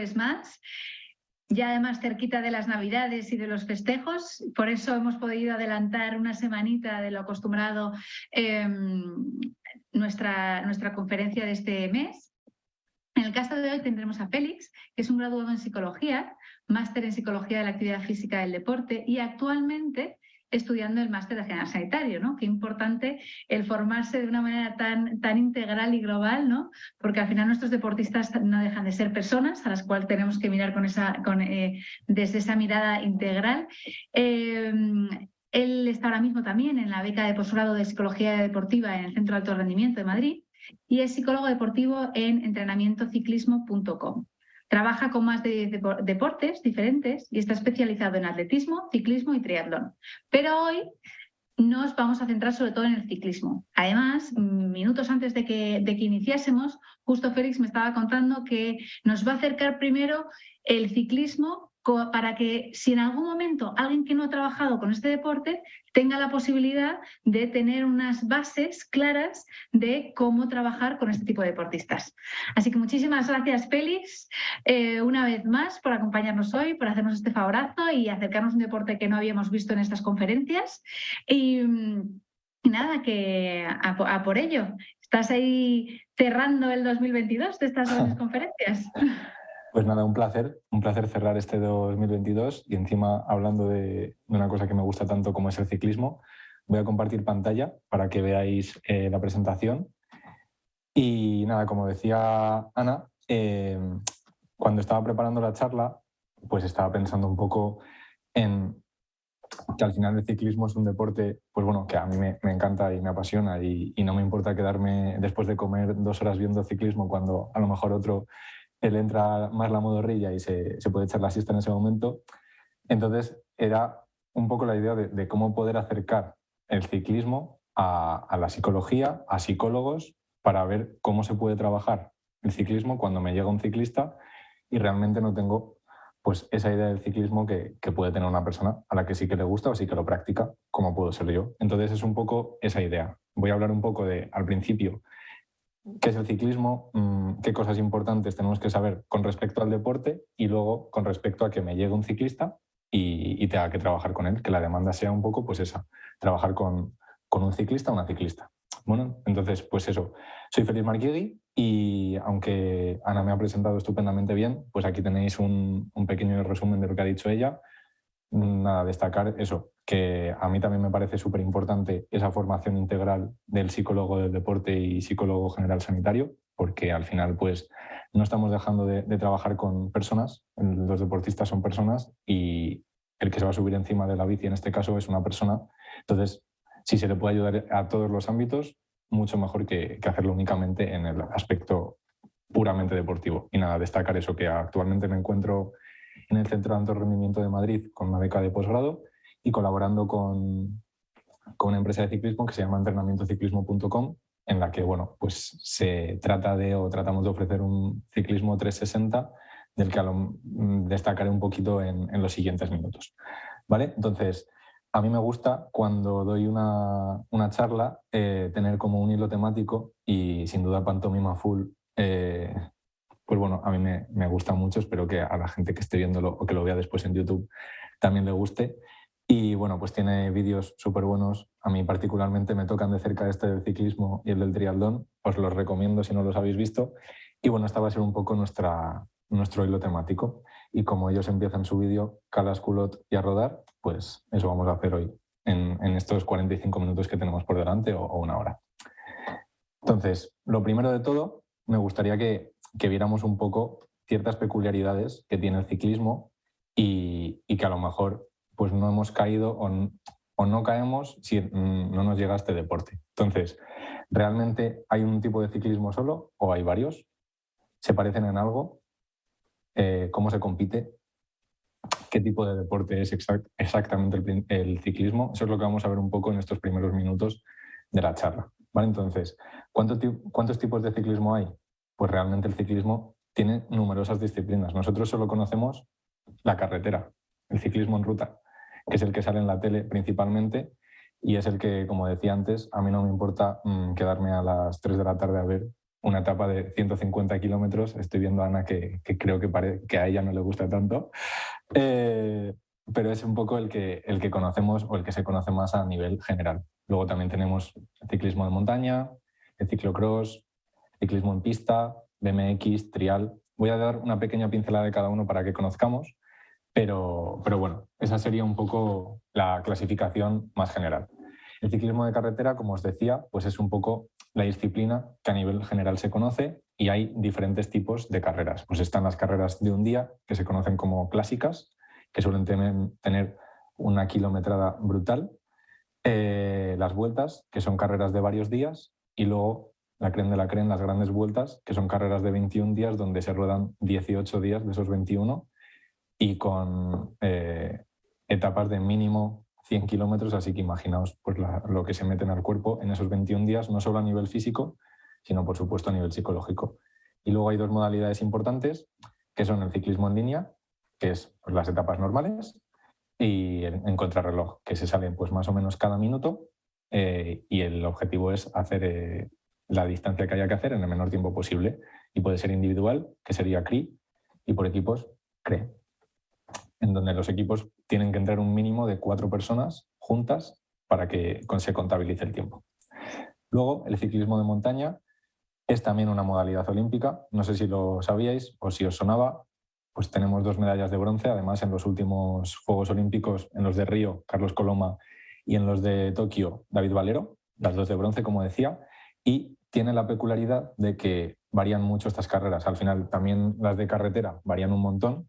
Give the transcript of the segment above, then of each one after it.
jueves más. Ya además cerquita de las Navidades y de los festejos, por eso hemos podido adelantar una semanita de lo acostumbrado nuestra conferencia de este mes. En el caso de hoy tendremos a Félix, que es un graduado en Psicología, máster en Psicología de la Actividad Física y del Deporte y actualmente estudiando el máster de General Sanitario, ¿no? Qué importante el formarse de una manera tan integral y global, ¿no? Porque al final nuestros deportistas no dejan de ser personas a las cuales tenemos que mirar desde esa mirada integral. Él está ahora mismo también en la beca de posgrado de Psicología Deportiva en el Centro de Alto Rendimiento de Madrid y es psicólogo deportivo en entrenamientociclismo.com. Trabaja con más de 10 deportes diferentes y está especializado en atletismo, ciclismo y triatlón. Pero hoy nos vamos a centrar sobre todo en el ciclismo. Además, minutos antes de que iniciásemos, justo Félix me estaba contando que nos va a acercar primero el ciclismo para que si en algún momento alguien que no ha trabajado con este deporte tenga la posibilidad de tener unas bases claras de cómo trabajar con este tipo de deportistas. Así que muchísimas gracias, Félix, una vez más por acompañarnos hoy, por hacernos este favorazo y acercarnos a un deporte que no habíamos visto en estas conferencias. Y nada, que a por ello. ¿Estás ahí cerrando el 2022 de estas grandes conferencias? Pues nada, un placer cerrar este 2022 y encima hablando de una cosa que me gusta tanto como es el ciclismo. Voy a compartir pantalla para que veáis la presentación. Y nada, como decía Ana, cuando estaba preparando la charla, pues estaba pensando un poco en que al final el ciclismo es un deporte pues bueno, que a mí me encanta y me apasiona y no me importa quedarme después de comer 2 horas viendo ciclismo cuando a lo mejor otro él entra más la modorrilla y se puede echar la siesta en ese momento. Entonces era un poco la idea de cómo poder acercar el ciclismo a la psicología, a psicólogos, para ver cómo se puede trabajar el ciclismo cuando me llega un ciclista y realmente no tengo pues esa idea del ciclismo que puede tener una persona a la que sí que le gusta o sí que lo practica, como puedo ser yo. Entonces es un poco esa idea. Voy a hablar un poco al principio, qué es el ciclismo, qué cosas importantes tenemos que saber con respecto al deporte y luego con respecto a que me llegue un ciclista y tenga que trabajar con él, que la demanda sea un poco pues esa, trabajar con un ciclista o una ciclista. Bueno, entonces pues eso, soy Félix Marquiegui y aunque Ana me ha presentado estupendamente bien, pues aquí tenéis un pequeño resumen de lo que ha dicho ella. Nada, destacar eso, que a mí también me parece súper importante esa formación integral del psicólogo del deporte y psicólogo general sanitario, porque al final pues no estamos dejando de trabajar con personas, los deportistas son personas y el que se va a subir encima de la bici en este caso es una persona. Entonces, si se le puede ayudar a todos los ámbitos, mucho mejor que hacerlo únicamente en el aspecto puramente deportivo. Y nada, destacar eso, que actualmente me encuentro en el Centro de Alto Rendimiento de Madrid con una beca de posgrado y colaborando con una empresa de ciclismo que se llama entrenamientociclismo.com, en la que bueno, pues tratamos de ofrecer un ciclismo 360 del que destacaré un poquito en los siguientes minutos. ¿Vale? Entonces, a mí me gusta cuando doy una charla tener como un hilo temático y sin duda pantomima full. Pues bueno, a mí me gusta mucho, espero que a la gente que esté viéndolo o que lo vea después en YouTube también le guste. Y bueno, pues tiene vídeos súper buenos. A mí particularmente me tocan de cerca este del ciclismo y el del triatlón. Os los recomiendo si no los habéis visto. Y bueno, esta va a ser un poco nuestro hilo temático. Y como ellos empiezan su vídeo, calas, culot y a rodar, pues eso vamos a hacer hoy en estos 45 minutos que tenemos por delante o una hora. Entonces, lo primero de todo, me gustaría que viéramos un poco ciertas peculiaridades que tiene el ciclismo y que a lo mejor pues no hemos caído o no caemos si no nos llega este deporte. Entonces, ¿realmente hay un tipo de ciclismo solo o hay varios? ¿Se parecen en algo? ¿Cómo se compite? ¿Qué tipo de deporte es exactamente el ciclismo? Eso es lo que vamos a ver un poco en estos primeros minutos de la charla. ¿Vale? Entonces, ¿cuántos tipos de ciclismo hay? Pues realmente el ciclismo tiene numerosas disciplinas. Nosotros solo conocemos la carretera, el ciclismo en ruta, que es el que sale en la tele principalmente y es el que, como decía antes, a mí no me importa quedarme a las 3 de la tarde a ver una etapa de 150 kilómetros. Estoy viendo a Ana que creo que a ella no le gusta tanto. Pero es un poco el que conocemos o el que se conoce más a nivel general. Luego también tenemos el ciclismo de montaña, el ciclocross, ciclismo en pista, BMX, trial. Voy a dar una pequeña pincelada de cada uno para que conozcamos, pero bueno, esa sería un poco la clasificación más general. El ciclismo de carretera, como os decía, pues es un poco la disciplina que a nivel general se conoce y hay diferentes tipos de carreras. Pues están las carreras de un día, que se conocen como clásicas, que suelen tener una kilometrada brutal. Las vueltas, que son carreras de varios días, y luego la creen de la creen, las grandes vueltas, que son carreras de 21 días, donde se ruedan 18 días de esos 21 y con etapas de mínimo 100 kilómetros, así que imaginaos pues, lo que se meten al cuerpo en esos 21 días, no solo a nivel físico, sino por supuesto a nivel psicológico. Y luego hay dos modalidades importantes, que son el ciclismo en línea, que es pues, las etapas normales, y en contrarreloj, que se salen pues, más o menos cada minuto, y el objetivo es hacer la distancia que haya que hacer en el menor tiempo posible. Y puede ser individual, que sería CRI, y por equipos, CRE, en donde los equipos tienen que entrar un mínimo de 4 personas juntas para que se contabilice el tiempo. Luego, el ciclismo de montaña es también una modalidad olímpica. No sé si lo sabíais o si os sonaba. Pues tenemos 2 medallas de bronce. Además, en los últimos Juegos Olímpicos, en los de Río, Carlos Coloma, y en los de Tokio, David Valero, las 2 de bronce, como decía. Y tiene la peculiaridad de que varían mucho estas carreras. Al final, también las de carretera varían un montón,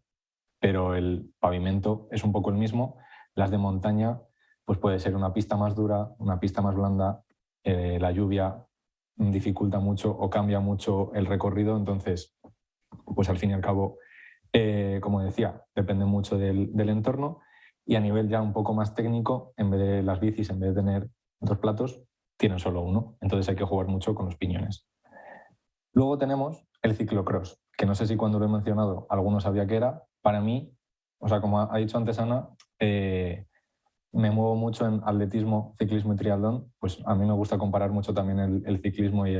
pero el pavimento es un poco el mismo. Las de montaña pues puede ser una pista más dura, una pista más blanda, la lluvia dificulta mucho o cambia mucho el recorrido, entonces pues al fin y al cabo, como decía, depende mucho del entorno. Y a nivel ya un poco más técnico, en vez de las bicis, en vez de tener 2 platos, tienen solo uno, entonces hay que jugar mucho con los piñones. Luego tenemos el ciclocross, que no sé si cuando lo he mencionado alguno sabía qué era. Para mí, o sea, como ha dicho antes Ana, me muevo mucho en atletismo, ciclismo y triatlón. Pues a mí me gusta comparar mucho también el ciclismo y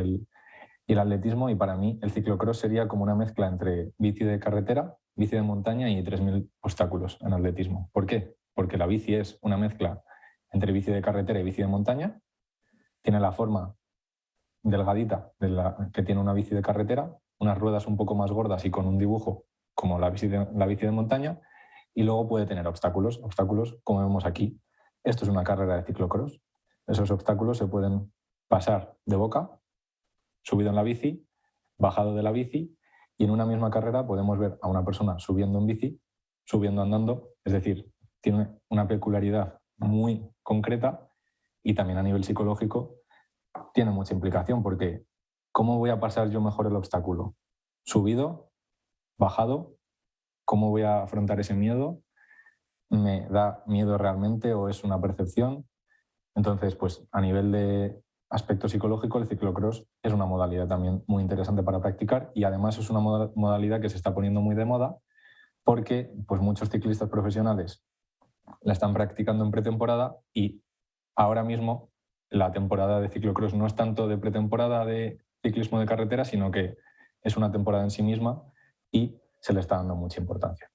el atletismo, y para mí el ciclocross sería como una mezcla entre bici de carretera, bici de montaña y 3.000 obstáculos en atletismo. ¿Por qué? Porque la bici es una mezcla entre bici de carretera y bici de montaña, tiene la forma delgadita que tiene una bici de carretera, unas ruedas un poco más gordas y con un dibujo como la bici de montaña, y luego puede tener obstáculos como vemos aquí. Esto es una carrera de ciclocross. Esos obstáculos se pueden pasar de boca, subido en la bici, bajado de la bici, y en una misma carrera podemos ver a una persona subiendo en bici, subiendo andando, es decir, tiene una peculiaridad muy concreta, y también a nivel psicológico tiene mucha implicación, porque ¿cómo voy a pasar yo mejor el obstáculo? ¿Subido? ¿Bajado? ¿Cómo voy a afrontar ese miedo? ¿Me da miedo realmente o es una percepción? Entonces, pues a nivel de aspecto psicológico, el ciclocross es una modalidad también muy interesante para practicar, y además es una modalidad que se está poniendo muy de moda porque pues, muchos ciclistas profesionales la están practicando en pretemporada, y ahora mismo la temporada de ciclocross no es tanto de pretemporada de ciclismo de carretera, sino que es una temporada en sí misma y se le está dando mucha importancia.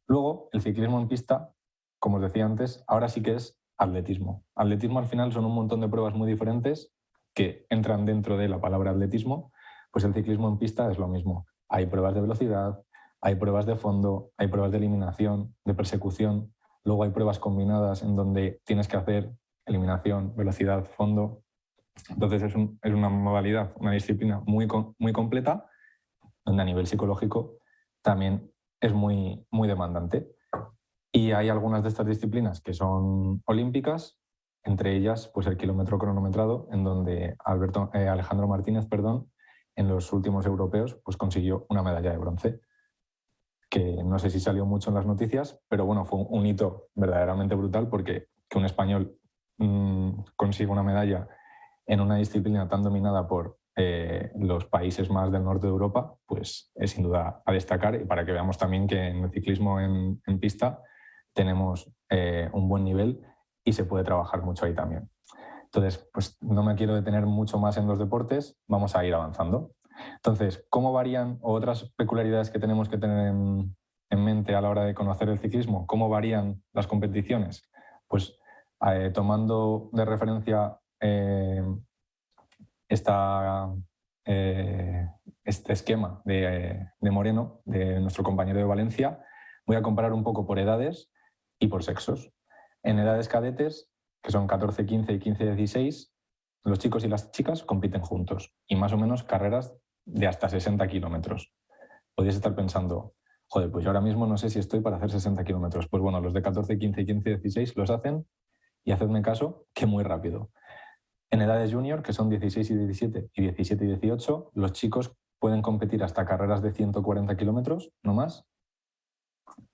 Luego, el ciclismo en pista, como os decía antes, ahora sí que es atletismo. Atletismo al final son un montón de pruebas muy diferentes que entran dentro de la palabra atletismo. Pues el ciclismo en pista es lo mismo. Hay pruebas de velocidad, hay pruebas de fondo, hay pruebas de eliminación, de persecución. Luego hay pruebas combinadas en donde tienes que hacer eliminación, velocidad, fondo. Entonces es una modalidad, una disciplina muy completa, donde a nivel psicológico también es muy demandante. Y hay algunas de estas disciplinas que son olímpicas, entre ellas pues el kilómetro cronometrado, en donde Alejandro Martínez, en los últimos europeos pues consiguió una medalla de bronce, que no sé si salió mucho en las noticias, pero bueno, fue un hito verdaderamente brutal, porque que un español consiga una medalla en una disciplina tan dominada por los países más del norte de Europa, pues es sin duda a destacar, y para que veamos también que en el ciclismo en pista tenemos un buen nivel y se puede trabajar mucho ahí también. Entonces, pues no me quiero detener mucho más en los deportes, vamos a ir avanzando. Entonces, ¿cómo varían, o otras peculiaridades que tenemos que tener en mente a la hora de conocer el ciclismo? ¿Cómo varían las competiciones? Pues tomando de referencia este esquema de Moreno, de nuestro compañero de Valencia, voy a comparar un poco por edades y por sexos. En edades cadetes, que son 14, 15 y 15, 16, los chicos y las chicas compiten juntos y más o menos carreras de hasta 60 kilómetros. Podrías estar pensando, joder, pues yo ahora mismo no sé si estoy para hacer 60 kilómetros. Pues bueno, los de 14, 15 y 15, 16 los hacen y hacedme caso que muy rápido. En edades junior, que son 16 y 17 y 17 y 18, los chicos pueden competir hasta carreras de 140 kilómetros, no más,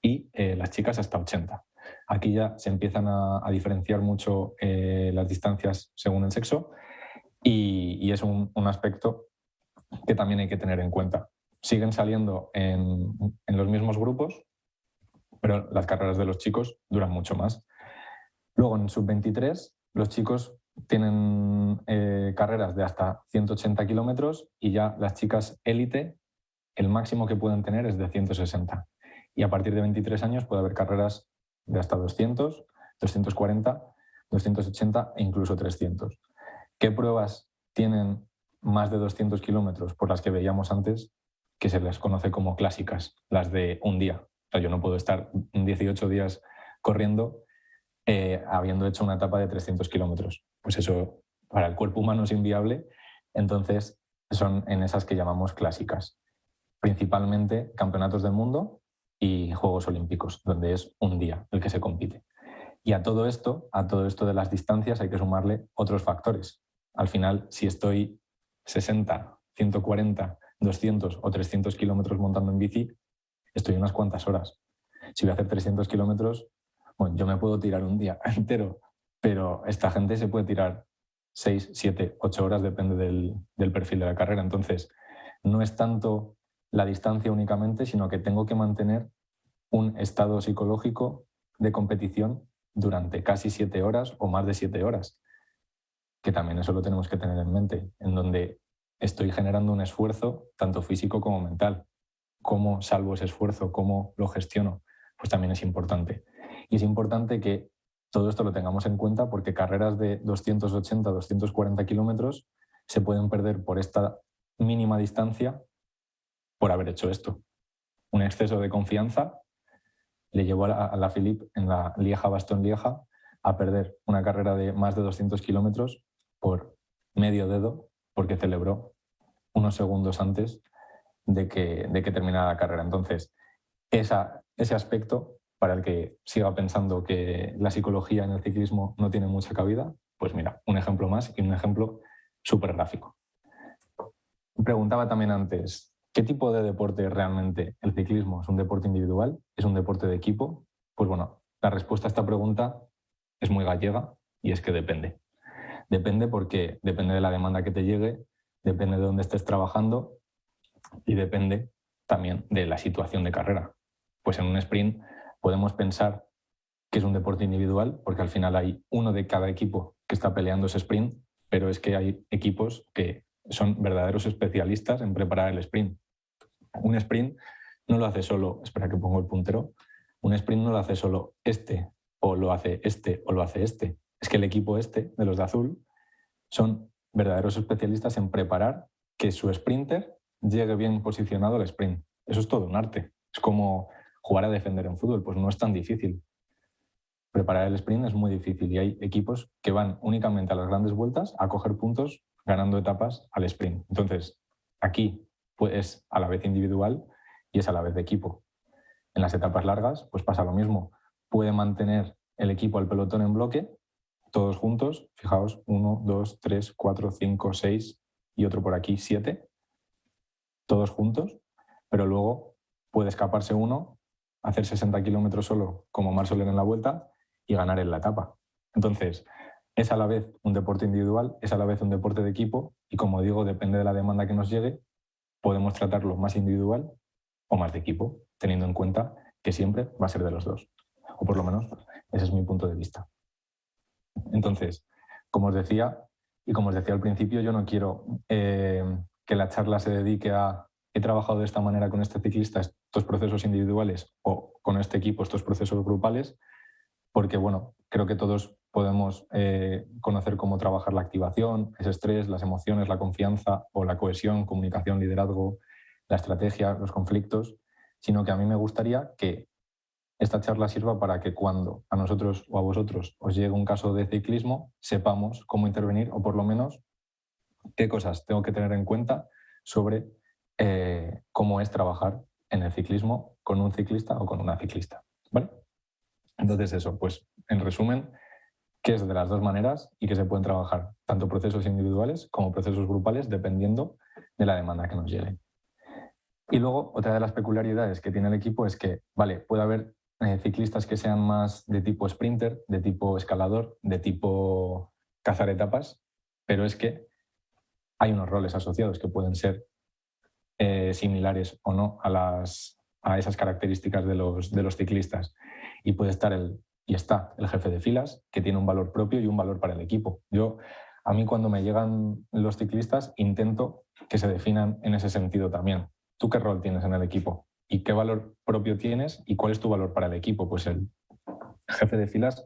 y las chicas hasta 80. Aquí ya se empiezan a diferenciar mucho las distancias según el sexo y es un aspecto que también hay que tener en cuenta. Siguen saliendo en los mismos grupos, pero las carreras de los chicos duran mucho más. Luego en sub-23 los chicos tienen carreras de hasta 180 kilómetros y ya las chicas élite, el máximo que pueden tener es de 160. Y a partir de 23 años puede haber carreras de hasta 200, 240, 280 e incluso 300. ¿Qué pruebas tienen más de 200 kilómetros por las que veíamos antes, que se les conoce como clásicas, las de un día? O sea, yo no puedo estar 18 días corriendo habiendo hecho una etapa de 300 kilómetros. Pues eso para el cuerpo humano es inviable, entonces son en esas que llamamos clásicas. Principalmente campeonatos del mundo y Juegos Olímpicos, donde es un día el que se compite. Y a todo esto de las distancias hay que sumarle otros factores. Al final, si estoy 60, 140, 200 o 300 kilómetros montando en bici, estoy unas cuantas horas. Si voy a hacer 300 kilómetros, bueno, yo me puedo tirar un día entero, pero esta gente se puede tirar 6, 7, 8 horas, depende del perfil de la carrera. Entonces, no es tanto la distancia únicamente, sino que tengo que mantener un estado psicológico de competición durante casi 7 horas o más de 7 horas, que también eso lo tenemos que tener en mente, en donde estoy generando un esfuerzo tanto físico como mental. ¿Cómo salvo ese esfuerzo? ¿Cómo lo gestiono? Pues también es importante. Y es importante que todo esto lo tengamos en cuenta porque carreras de 280, 240 kilómetros se pueden perder por esta mínima distancia por haber hecho esto. Un exceso de confianza le llevó a la Philippe en la Lieja-Bastogne-Lieja a perder una carrera de más de 200 kilómetros por medio dedo porque celebró unos segundos antes de que terminara la carrera. Entonces, ese aspecto, para el que siga pensando que la psicología en el ciclismo no tiene mucha cabida, pues mira, un ejemplo más y un ejemplo súper gráfico. Preguntaba también antes, ¿qué tipo de deporte es realmente el ciclismo? ¿Es un deporte individual? ¿Es un deporte de equipo? Pues bueno, la respuesta a esta pregunta es muy gallega y es que depende. Depende porque depende de la demanda que te llegue, depende de dónde estés trabajando y depende también de la situación de carrera. Pues en un sprint podemos pensar que es un deporte individual porque al final hay uno de cada equipo que está peleando ese sprint, pero es que hay equipos que son verdaderos especialistas en preparar el sprint. Un sprint no lo hace solo, espera que pongo el puntero, un sprint no lo hace solo este o lo hace este o lo hace este. Es que el equipo este, de los de azul, son verdaderos especialistas en preparar que su sprinter llegue bien posicionado al sprint. Eso es todo un arte. Es como jugar a defender en fútbol, pues no es tan difícil. Preparar el sprint es muy difícil y hay equipos que van únicamente a las grandes vueltas a coger puntos ganando etapas al sprint. Entonces, aquí pues, es a la vez individual y es a la vez de equipo. En las etapas largas pues pasa lo mismo. Puede mantener el equipo al pelotón en bloque, todos juntos, fijaos, 1, 2, 3, 4, 5, 6 y otro por aquí, 7, todos juntos, pero luego puede escaparse uno, hacer 60 kilómetros solo como Marc Soler en la vuelta y ganar en la etapa. Entonces, es a la vez un deporte individual, es a la vez un deporte de equipo y como digo, depende de la demanda que nos llegue, podemos tratarlo más individual o más de equipo, teniendo en cuenta que siempre va a ser de los dos. O por lo menos ese es mi punto de vista. Entonces, como os decía, y como os decía al principio, yo no quiero que la charla se dedique a he trabajado de esta manera con este ciclista estos procesos individuales o con este equipo estos procesos grupales, porque bueno, creo que todos podemos conocer cómo trabajar la activación, ese estrés, las emociones, la confianza o la cohesión, comunicación, liderazgo, la estrategia, los conflictos, sino que a mí me gustaría que esta charla sirva para que cuando a nosotros o a vosotros os llegue un caso de ciclismo, sepamos cómo intervenir o por lo menos qué cosas tengo que tener en cuenta sobre cómo es trabajar en el ciclismo con un ciclista o con una ciclista. ¿Vale? Entonces eso, pues en resumen, que es de las dos maneras y que se pueden trabajar tanto procesos individuales como procesos grupales dependiendo de la demanda que nos llegue. Y luego, otra de las peculiaridades que tiene el equipo es que, vale, puede haber ciclistas que sean más de tipo sprinter, de tipo escalador, de tipo cazar etapas, pero es que hay unos roles asociados que pueden ser similares o no a esas características de los ciclistas. Y puede estar está el jefe de filas, que tiene un valor propio y un valor para el equipo. A mí cuando me llegan los ciclistas intento que se definan en ese sentido también. ¿Tú qué rol tienes en el equipo? ¿Y qué valor propio tienes? ¿Y cuál es tu valor para el equipo? Pues el jefe de filas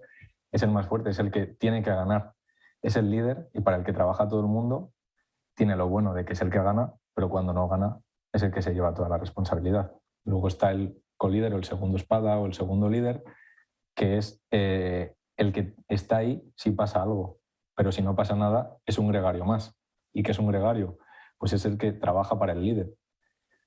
es el más fuerte, es el que tiene que ganar. Es el líder y para el que trabaja todo el mundo tiene lo bueno de que es el que gana, pero cuando no gana es el que se lleva toda la responsabilidad. Luego está el colíder o el segundo espada o el segundo líder, que es el que está ahí si pasa algo, pero si no pasa nada es un gregario más. ¿Y qué es un gregario? Pues es el que trabaja para el líder.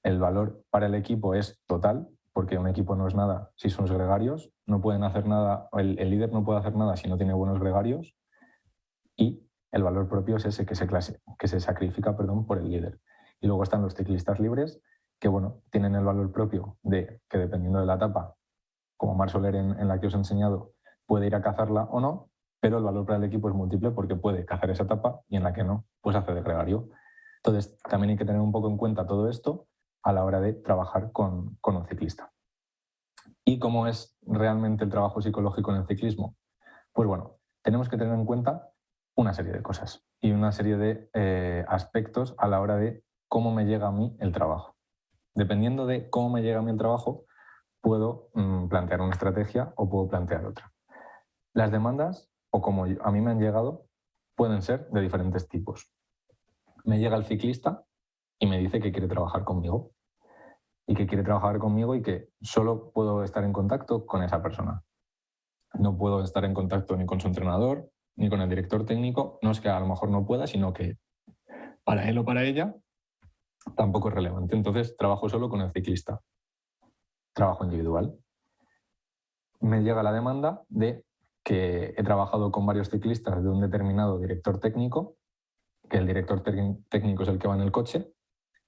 El valor para el equipo es total, porque un equipo no es nada si son gregarios, no pueden hacer nada, el líder no puede hacer nada si no tiene buenos gregarios, y el valor propio es ese que se sacrifica por el líder. Y luego están los ciclistas libres, que bueno, tienen el valor propio de que dependiendo de la etapa, como Mar Soler en la que os he enseñado, puede ir a cazarla o no, pero el valor para el equipo es múltiple porque puede cazar esa etapa y en la que no, pues hace de gregario. Entonces, también hay que tener un poco en cuenta todo esto a la hora de trabajar con un ciclista. ¿Y cómo es realmente el trabajo psicológico en el ciclismo? Pues bueno, tenemos que tener en cuenta una serie de cosas y una serie de aspectos a la hora de cómo me llega a mí el trabajo. Dependiendo de cómo me llega a mí el trabajo, puedo plantear una estrategia o puedo plantear otra. Las demandas, o como a mí me han llegado, pueden ser de diferentes tipos. Me llega el ciclista y me dice que quiere trabajar conmigo y que quiere trabajar conmigo y que solo puedo estar en contacto con esa persona. No puedo estar en contacto ni con su entrenador, ni con el director técnico. No es que a lo mejor no pueda, sino que para él o para ella tampoco es relevante. Entonces trabajo solo con el ciclista. Trabajo individual. Me llega la demanda de que he trabajado con varios ciclistas de un determinado director técnico, que el director técnico es el que va en el coche,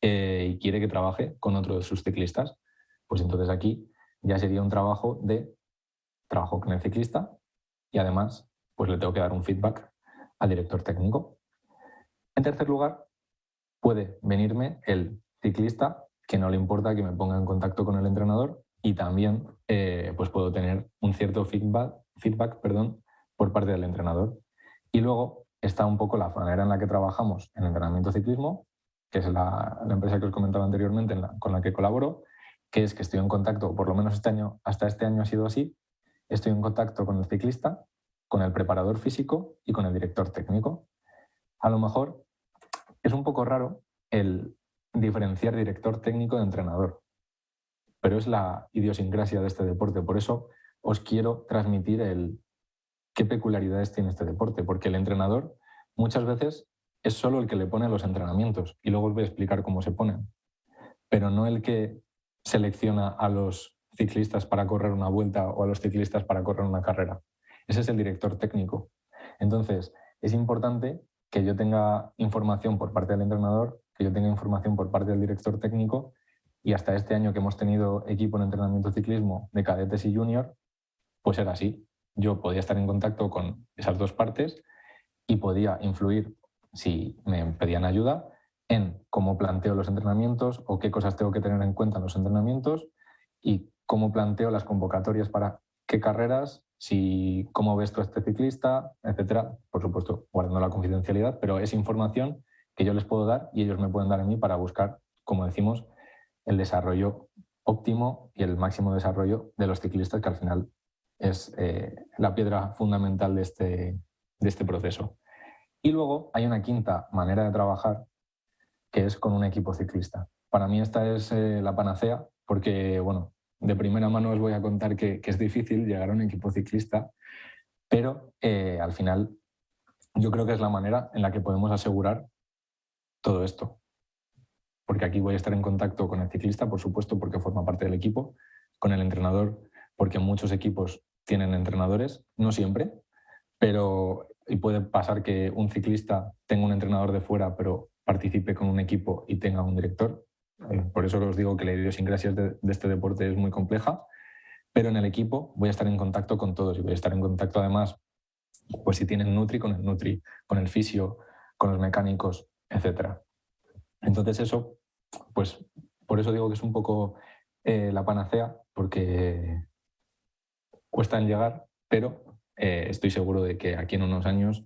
y quiere que trabaje con otro de sus ciclistas. Pues entonces aquí ya sería un trabajo con el ciclista y además pues le tengo que dar un feedback al director técnico. En tercer lugar, puede venirme el ciclista que no le importa que me ponga en contacto con el entrenador y también pues puedo tener un cierto feedback por parte del entrenador. Y luego está un poco la manera en la que trabajamos en entrenamiento ciclismo, que es la empresa que os comentaba anteriormente con la que colaboro, que es que estoy en contacto, por lo menos hasta este año ha sido así, estoy en contacto con el ciclista, con el preparador físico y con el director técnico. A lo mejor es un poco raro el diferenciar director técnico de entrenador, pero es la idiosincrasia de este deporte. Por eso os quiero transmitir qué peculiaridades tiene este deporte, porque el entrenador muchas veces es solo el que le pone los entrenamientos y luego os voy a explicar cómo se ponen, pero no el que selecciona a los ciclistas para correr una vuelta o a los ciclistas para correr una carrera. Ese es el director técnico. Entonces, es importante que yo tenga información por parte del entrenador, que yo tenga información por parte del director técnico, y hasta este año que hemos tenido equipo en entrenamiento de ciclismo de cadetes y junior, pues era así. Yo podía estar en contacto con esas dos partes y podía influir, si me pedían ayuda, en cómo planteo los entrenamientos o qué cosas tengo que tener en cuenta en los entrenamientos y cómo planteo las convocatorias para qué carreras, cómo ves tú a este ciclista, etcétera. Por supuesto, guardando la confidencialidad, pero es información que yo les puedo dar y ellos me pueden dar a mí para buscar, como decimos, el desarrollo óptimo y el máximo desarrollo de los ciclistas, que al final es la piedra fundamental de este proceso. Y luego hay una quinta manera de trabajar, que es con un equipo ciclista. Para mí esta es la panacea, porque, bueno, de primera mano os voy a contar que es difícil llegar a un equipo ciclista, pero al final yo creo que es la manera en la que podemos asegurar todo esto. Porque aquí voy a estar en contacto con el ciclista, por supuesto, porque forma parte del equipo, con el entrenador, porque muchos equipos tienen entrenadores, no siempre, pero y puede pasar que un ciclista tenga un entrenador de fuera, pero participe con un equipo y tenga un director. Por eso os digo que la idiosincrasia de este deporte es muy compleja, pero en el equipo voy a estar en contacto con todos y voy a estar en contacto además, pues si tienen Nutri, con el Nutri, con el fisio, con los mecánicos, etc. Entonces eso, pues por eso digo que es un poco la panacea, porque cuesta en llegar, pero estoy seguro de que aquí en unos años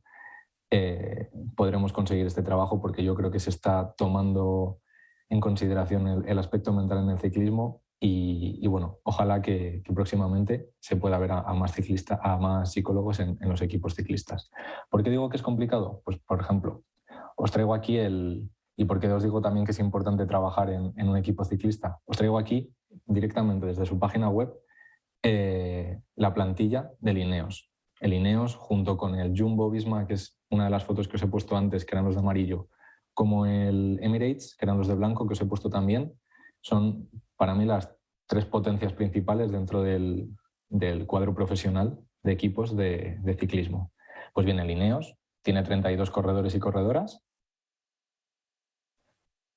podremos conseguir este trabajo, porque yo creo que se está tomando en consideración el aspecto mental en el ciclismo y bueno, ojalá que próximamente se pueda ver a más ciclistas, a más psicólogos en los equipos ciclistas. ¿Por qué digo que es complicado? Pues por ejemplo, os traigo aquí y por qué os digo también que es importante trabajar en un equipo ciclista. Os traigo aquí directamente desde su página web la plantilla del Ineos. El Ineos junto con el Jumbo Visma, que es una de las fotos que os he puesto antes, que eran los de amarillo, como el Emirates, que eran los de blanco, que os he puesto también, son para mí las tres potencias principales dentro del cuadro profesional de equipos de ciclismo. Pues bien, el Ineos tiene 32 corredores y corredoras,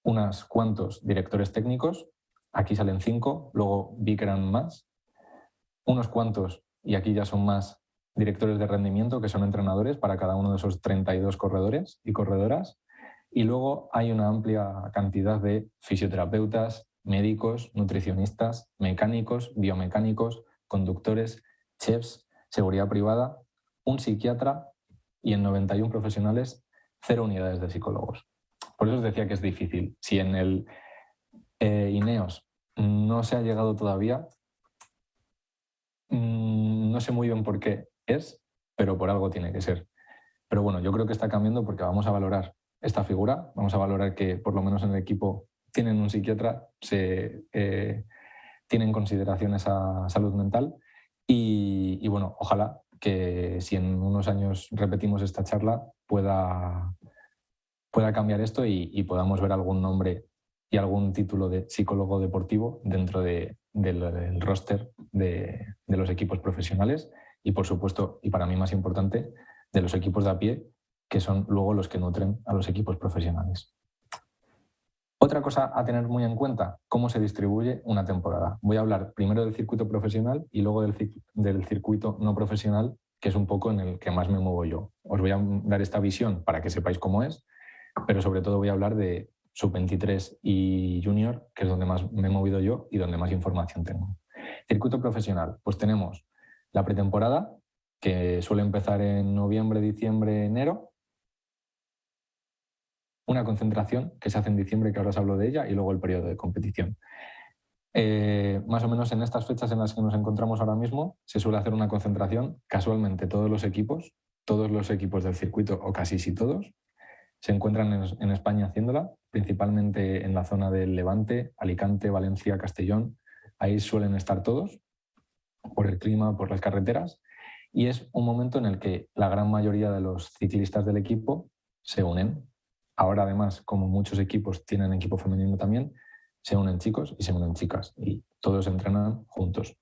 unos cuantos directores técnicos, aquí salen 5, luego vi que eran más, unos cuantos, y aquí ya son más, directores de rendimiento, que son entrenadores para cada uno de esos 32 corredores y corredoras. Y luego hay una amplia cantidad de fisioterapeutas, médicos, nutricionistas, mecánicos, biomecánicos, conductores, chefs, seguridad privada, un psiquiatra y en 91 profesionales 0 unidades de psicólogos. Por eso os decía que es difícil. Si en el Ineos no se ha llegado todavía, no sé muy bien por qué es, pero por algo tiene que ser. Pero bueno, yo creo que está cambiando porque vamos a valorar esta figura, vamos a valorar que por lo menos en el equipo tienen un psiquiatra, tienen consideración esa salud mental y bueno, ojalá que si en unos años repetimos esta charla pueda cambiar esto y podamos ver algún nombre y algún título de psicólogo deportivo dentro del roster de los equipos profesionales y, por supuesto, y para mí más importante, de los equipos de a pie, que son luego los que nutren a los equipos profesionales. Otra cosa a tener muy en cuenta, cómo se distribuye una temporada. Voy a hablar primero del circuito profesional y luego del circuito no profesional, que es un poco en el que más me muevo yo. Os voy a dar esta visión para que sepáis cómo es, pero sobre todo voy a hablar de sub-23 y junior, que es donde más me he movido yo y donde más información tengo. Circuito profesional, pues tenemos la pretemporada, que suele empezar en noviembre, diciembre, enero. Una concentración que se hace en diciembre, que ahora os hablo de ella, y luego el periodo de competición. Más o menos en estas fechas en las que nos encontramos ahora mismo, se suele hacer una concentración. Casualmente todos los equipos del circuito, o casi sí todos, se encuentran en España haciéndola, principalmente en la zona del Levante, Alicante, Valencia, Castellón. Ahí suelen estar todos, por el clima, por las carreteras, y es un momento en el que la gran mayoría de los ciclistas del equipo se unen. Ahora, además, como muchos equipos tienen equipo femenino también, se unen chicos y se unen chicas, y todos entrenan juntos.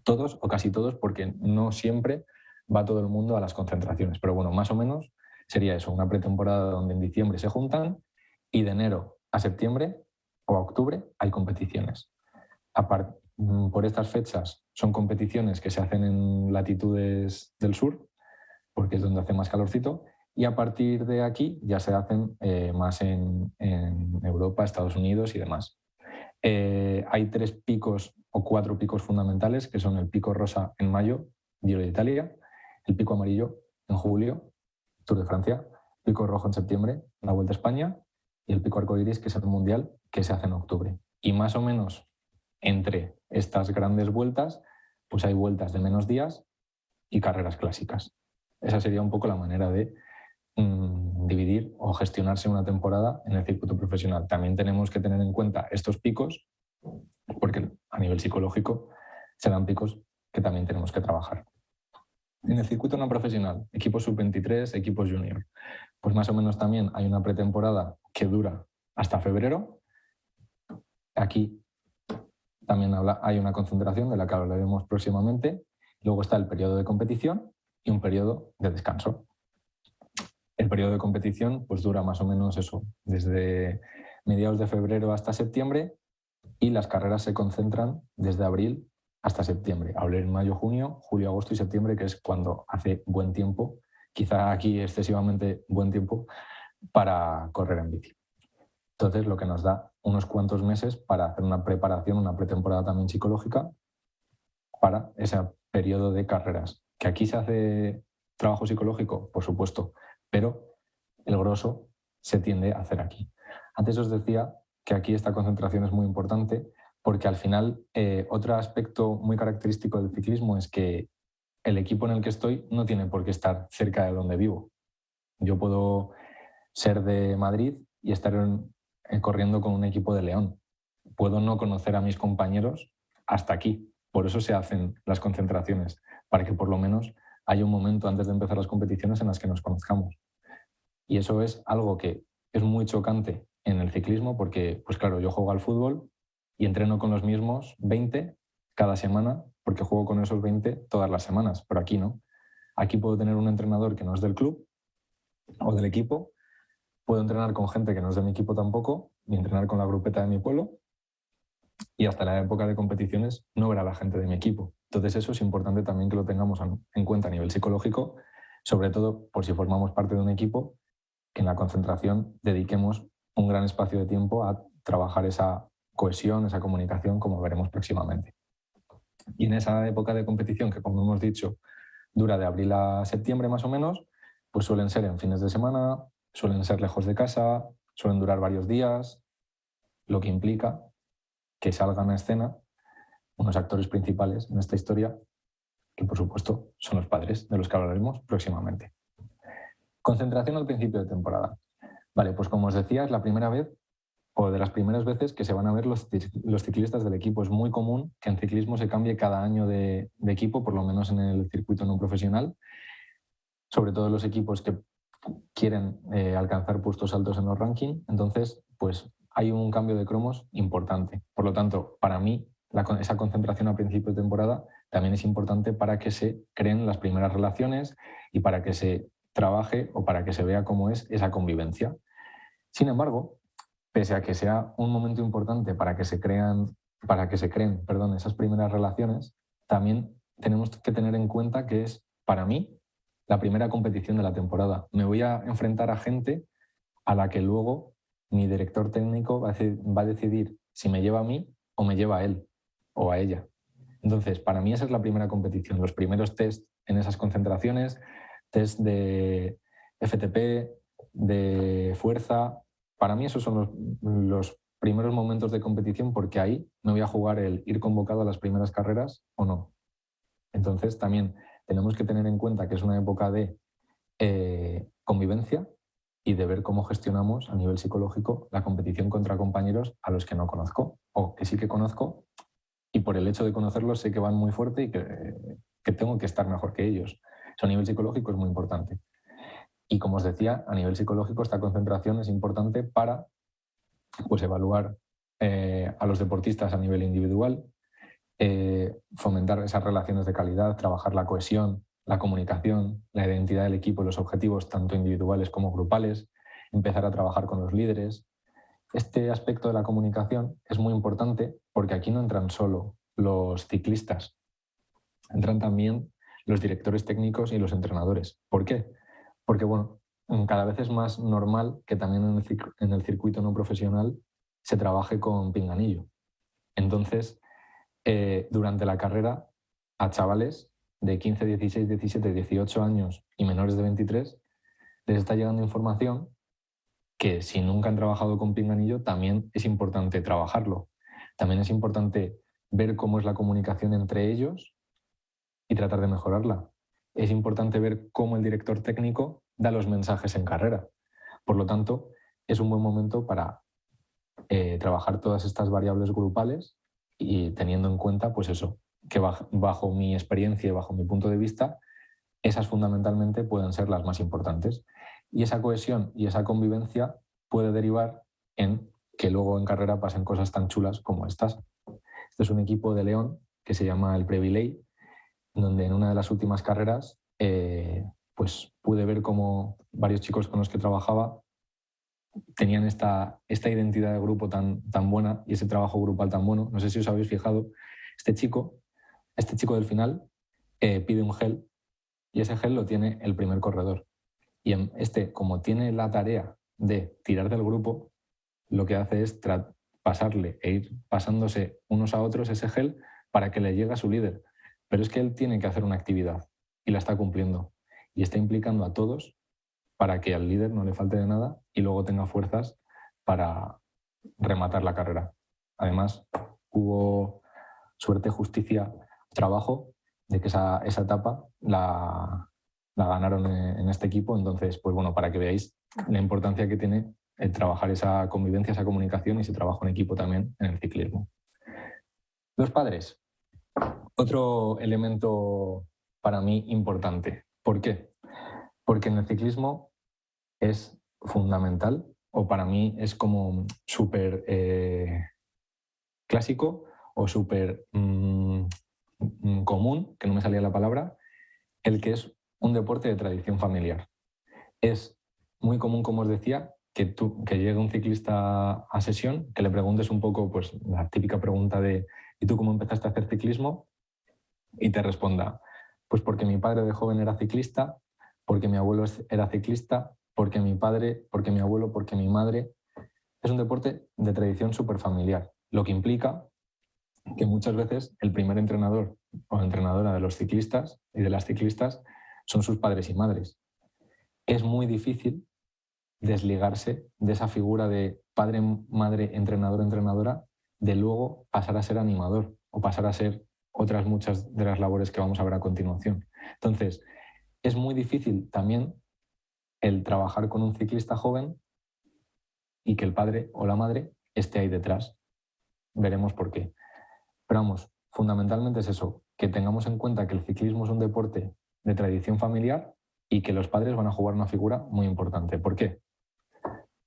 Todos o casi todos, porque no siempre va todo el mundo a las concentraciones, pero bueno, más o menos sería eso, una pretemporada donde en diciembre se juntan y de enero a septiembre o a octubre hay competiciones. Por estas fechas son competiciones que se hacen en latitudes del sur, porque es donde hace más calorcito, y a partir de aquí ya se hacen más en Europa, Estados Unidos y demás. Hay 3 picos o 4 picos fundamentales, que son el pico rosa en mayo, Giro de Italia, el pico amarillo en julio, Tour de Francia, pico rojo en septiembre, la Vuelta a España, y el pico arcoiris, que es el Mundial, que se hace en octubre. Y más o menos entre estas grandes vueltas, pues hay vueltas de menos días y carreras clásicas. Esa sería un poco la manera de dividir o gestionarse una temporada en el circuito profesional. También tenemos que tener en cuenta estos picos, porque a nivel psicológico serán picos que también tenemos que trabajar. En el circuito no profesional, equipos sub-23, equipos junior, pues más o menos también hay una pretemporada que dura hasta febrero. Aquí también hay una concentración de la que hablaremos próximamente. Luego está el periodo de competición y un periodo de descanso. El periodo de competición pues dura más o menos eso, desde mediados de febrero hasta septiembre, y las carreras se concentran desde abril hasta septiembre. Abril, mayo, junio, julio, agosto y septiembre, que es cuando hace buen tiempo, quizá aquí excesivamente buen tiempo, para correr en bici. Entonces, lo que nos da unos cuantos meses para hacer una preparación, una pretemporada también psicológica para ese periodo de carreras. ¿Que aquí se hace trabajo psicológico? Por supuesto, pero el grosso se tiende a hacer aquí. Antes os decía que aquí esta concentración es muy importante porque al final otro aspecto muy característico del ciclismo es que el equipo en el que estoy no tiene por qué estar cerca de donde vivo. Yo puedo ser de Madrid y estar corriendo con un equipo de León. Puedo no conocer a mis compañeros hasta aquí. Por eso se hacen las concentraciones, para que por lo menos haya un momento antes de empezar las competiciones en las que nos conozcamos. Y eso es algo que es muy chocante en el ciclismo porque, pues claro, yo juego al fútbol y entreno con los mismos 20 cada semana porque juego con esos 20 todas las semanas, pero aquí no. Aquí puedo tener un entrenador que no es del club o del equipo, puedo entrenar con gente que no es de mi equipo tampoco y entrenar con la grupeta de mi pueblo, y hasta la época de competiciones no ver a la gente de mi equipo. Entonces eso es importante también que lo tengamos en cuenta a nivel psicológico, sobre todo por si formamos parte de un equipo, que en la concentración dediquemos un gran espacio de tiempo a trabajar esa cohesión, esa comunicación, como veremos próximamente. Y en esa época de competición, que como hemos dicho, dura de abril a septiembre más o menos, pues suelen ser en fines de semana, suelen ser lejos de casa, suelen durar varios días, lo que implica que salgan a escena unos actores principales en esta historia, que por supuesto son los padres, de los que hablaremos próximamente. Concentración al principio de temporada. Vale, pues como os decía, es la primera vez o de las primeras veces que se van a ver los ciclistas del equipo. Es muy común que en ciclismo se cambie cada año de equipo, por lo menos en el circuito no profesional, sobre todo los equipos que quieren alcanzar puestos altos en los rankings. Entonces, pues hay un cambio de cromos importante. Por lo tanto, para mí, esa concentración a principio de temporada también es importante para que se creen las primeras relaciones y para que se trabaje o para que se vea cómo es esa convivencia. Sin embargo, pese a que sea un momento importante para que se creen esas primeras relaciones, también tenemos que tener en cuenta que es, para mí, la primera competición de la temporada. Me voy a enfrentar a gente a la que luego mi director técnico va a decidir si me lleva a mí o me lleva a él o a ella. Entonces, para mí esa es la primera competición, los primeros test en esas concentraciones, test de FTP, de fuerza. Para mí esos son los primeros momentos de competición, porque ahí me voy a jugar el ir convocado a las primeras carreras o no. Entonces también tenemos que tener en cuenta que es una época de convivencia y de ver cómo gestionamos a nivel psicológico la competición contra compañeros a los que no conozco o que sí que conozco, y por el hecho de conocerlos sé que van muy fuerte y que tengo que estar mejor que ellos. Eso a nivel psicológico es muy importante. Y como os decía, a nivel psicológico esta concentración es importante para pues, evaluar a los deportistas a nivel individual, fomentar esas relaciones de calidad, trabajar la cohesión, la comunicación, la identidad del equipo y los objetivos tanto individuales como grupales, empezar a trabajar con los líderes. Este aspecto de la comunicación es muy importante porque aquí no entran solo los ciclistas, entran también los directores técnicos y los entrenadores. ¿Por qué? Porque bueno, cada vez es más normal que también en el circuito no profesional se trabaje con pinganillo. Entonces, durante la carrera, a chavales de 15, 16, 17, 18 años y menores de 23, les está llegando información que si nunca han trabajado con pinganillo también es importante trabajarlo. También es importante ver cómo es la comunicación entre ellos y tratar de mejorarla. Es importante ver cómo el director técnico da los mensajes en carrera. Por lo tanto, es un buen momento para trabajar todas estas variables grupales y teniendo en cuenta, pues eso, que bajo mi experiencia y bajo mi punto de vista, esas fundamentalmente pueden ser las más importantes. Y esa cohesión y esa convivencia puede derivar en que luego en carrera pasen cosas tan chulas como estas. Este es un equipo de León que se llama el Previley, donde en una de las últimas carreras pues pude ver cómo varios chicos con los que trabajaba tenían esta identidad de grupo tan buena y ese trabajo grupal tan bueno. No sé si os habéis fijado, este chico del final pide un gel y ese gel lo tiene el primer corredor. Y como tiene la tarea de tirar del grupo, lo que hace es pasarle e ir pasándose unos a otros ese gel para que le llegue a su líder. Pero es que él tiene que hacer una actividad y la está cumpliendo. Y está implicando a todos para que al líder no le falte de nada y luego tenga fuerzas para rematar la carrera. Además, hubo suerte, justicia, trabajo de que esa etapa la ganaron en este equipo. Entonces, pues bueno, para que veáis la importancia que tiene el trabajar esa convivencia, esa comunicación y ese trabajo en equipo también en el ciclismo. Los padres. Otro elemento para mí importante. ¿Por qué? Porque en el ciclismo es fundamental, o para mí es como súper clásico o súper común, que no me salía la palabra, el que es un deporte de tradición familiar. Es muy común, como os decía, que llegue un ciclista a sesión, que le preguntes un poco pues, la típica pregunta de ¿y tú cómo empezaste a hacer ciclismo? Y te responda, pues porque mi padre de joven era ciclista, porque mi abuelo era ciclista, porque mi padre, porque mi abuelo, porque mi madre. Es un deporte de tradición súper familiar, lo que implica que muchas veces el primer entrenador o entrenadora de los ciclistas y de las ciclistas son sus padres y madres. Es muy difícil desligarse de esa figura de padre, madre, entrenador, entrenadora, de luego pasar a ser animador o pasar a ser otras muchas de las labores que vamos a ver a continuación. Entonces, es muy difícil también el trabajar con un ciclista joven y que el padre o la madre esté ahí detrás. Veremos por qué. Pero vamos, fundamentalmente es eso, que tengamos en cuenta que el ciclismo es un deporte de tradición familiar y que los padres van a jugar una figura muy importante. ¿Por qué?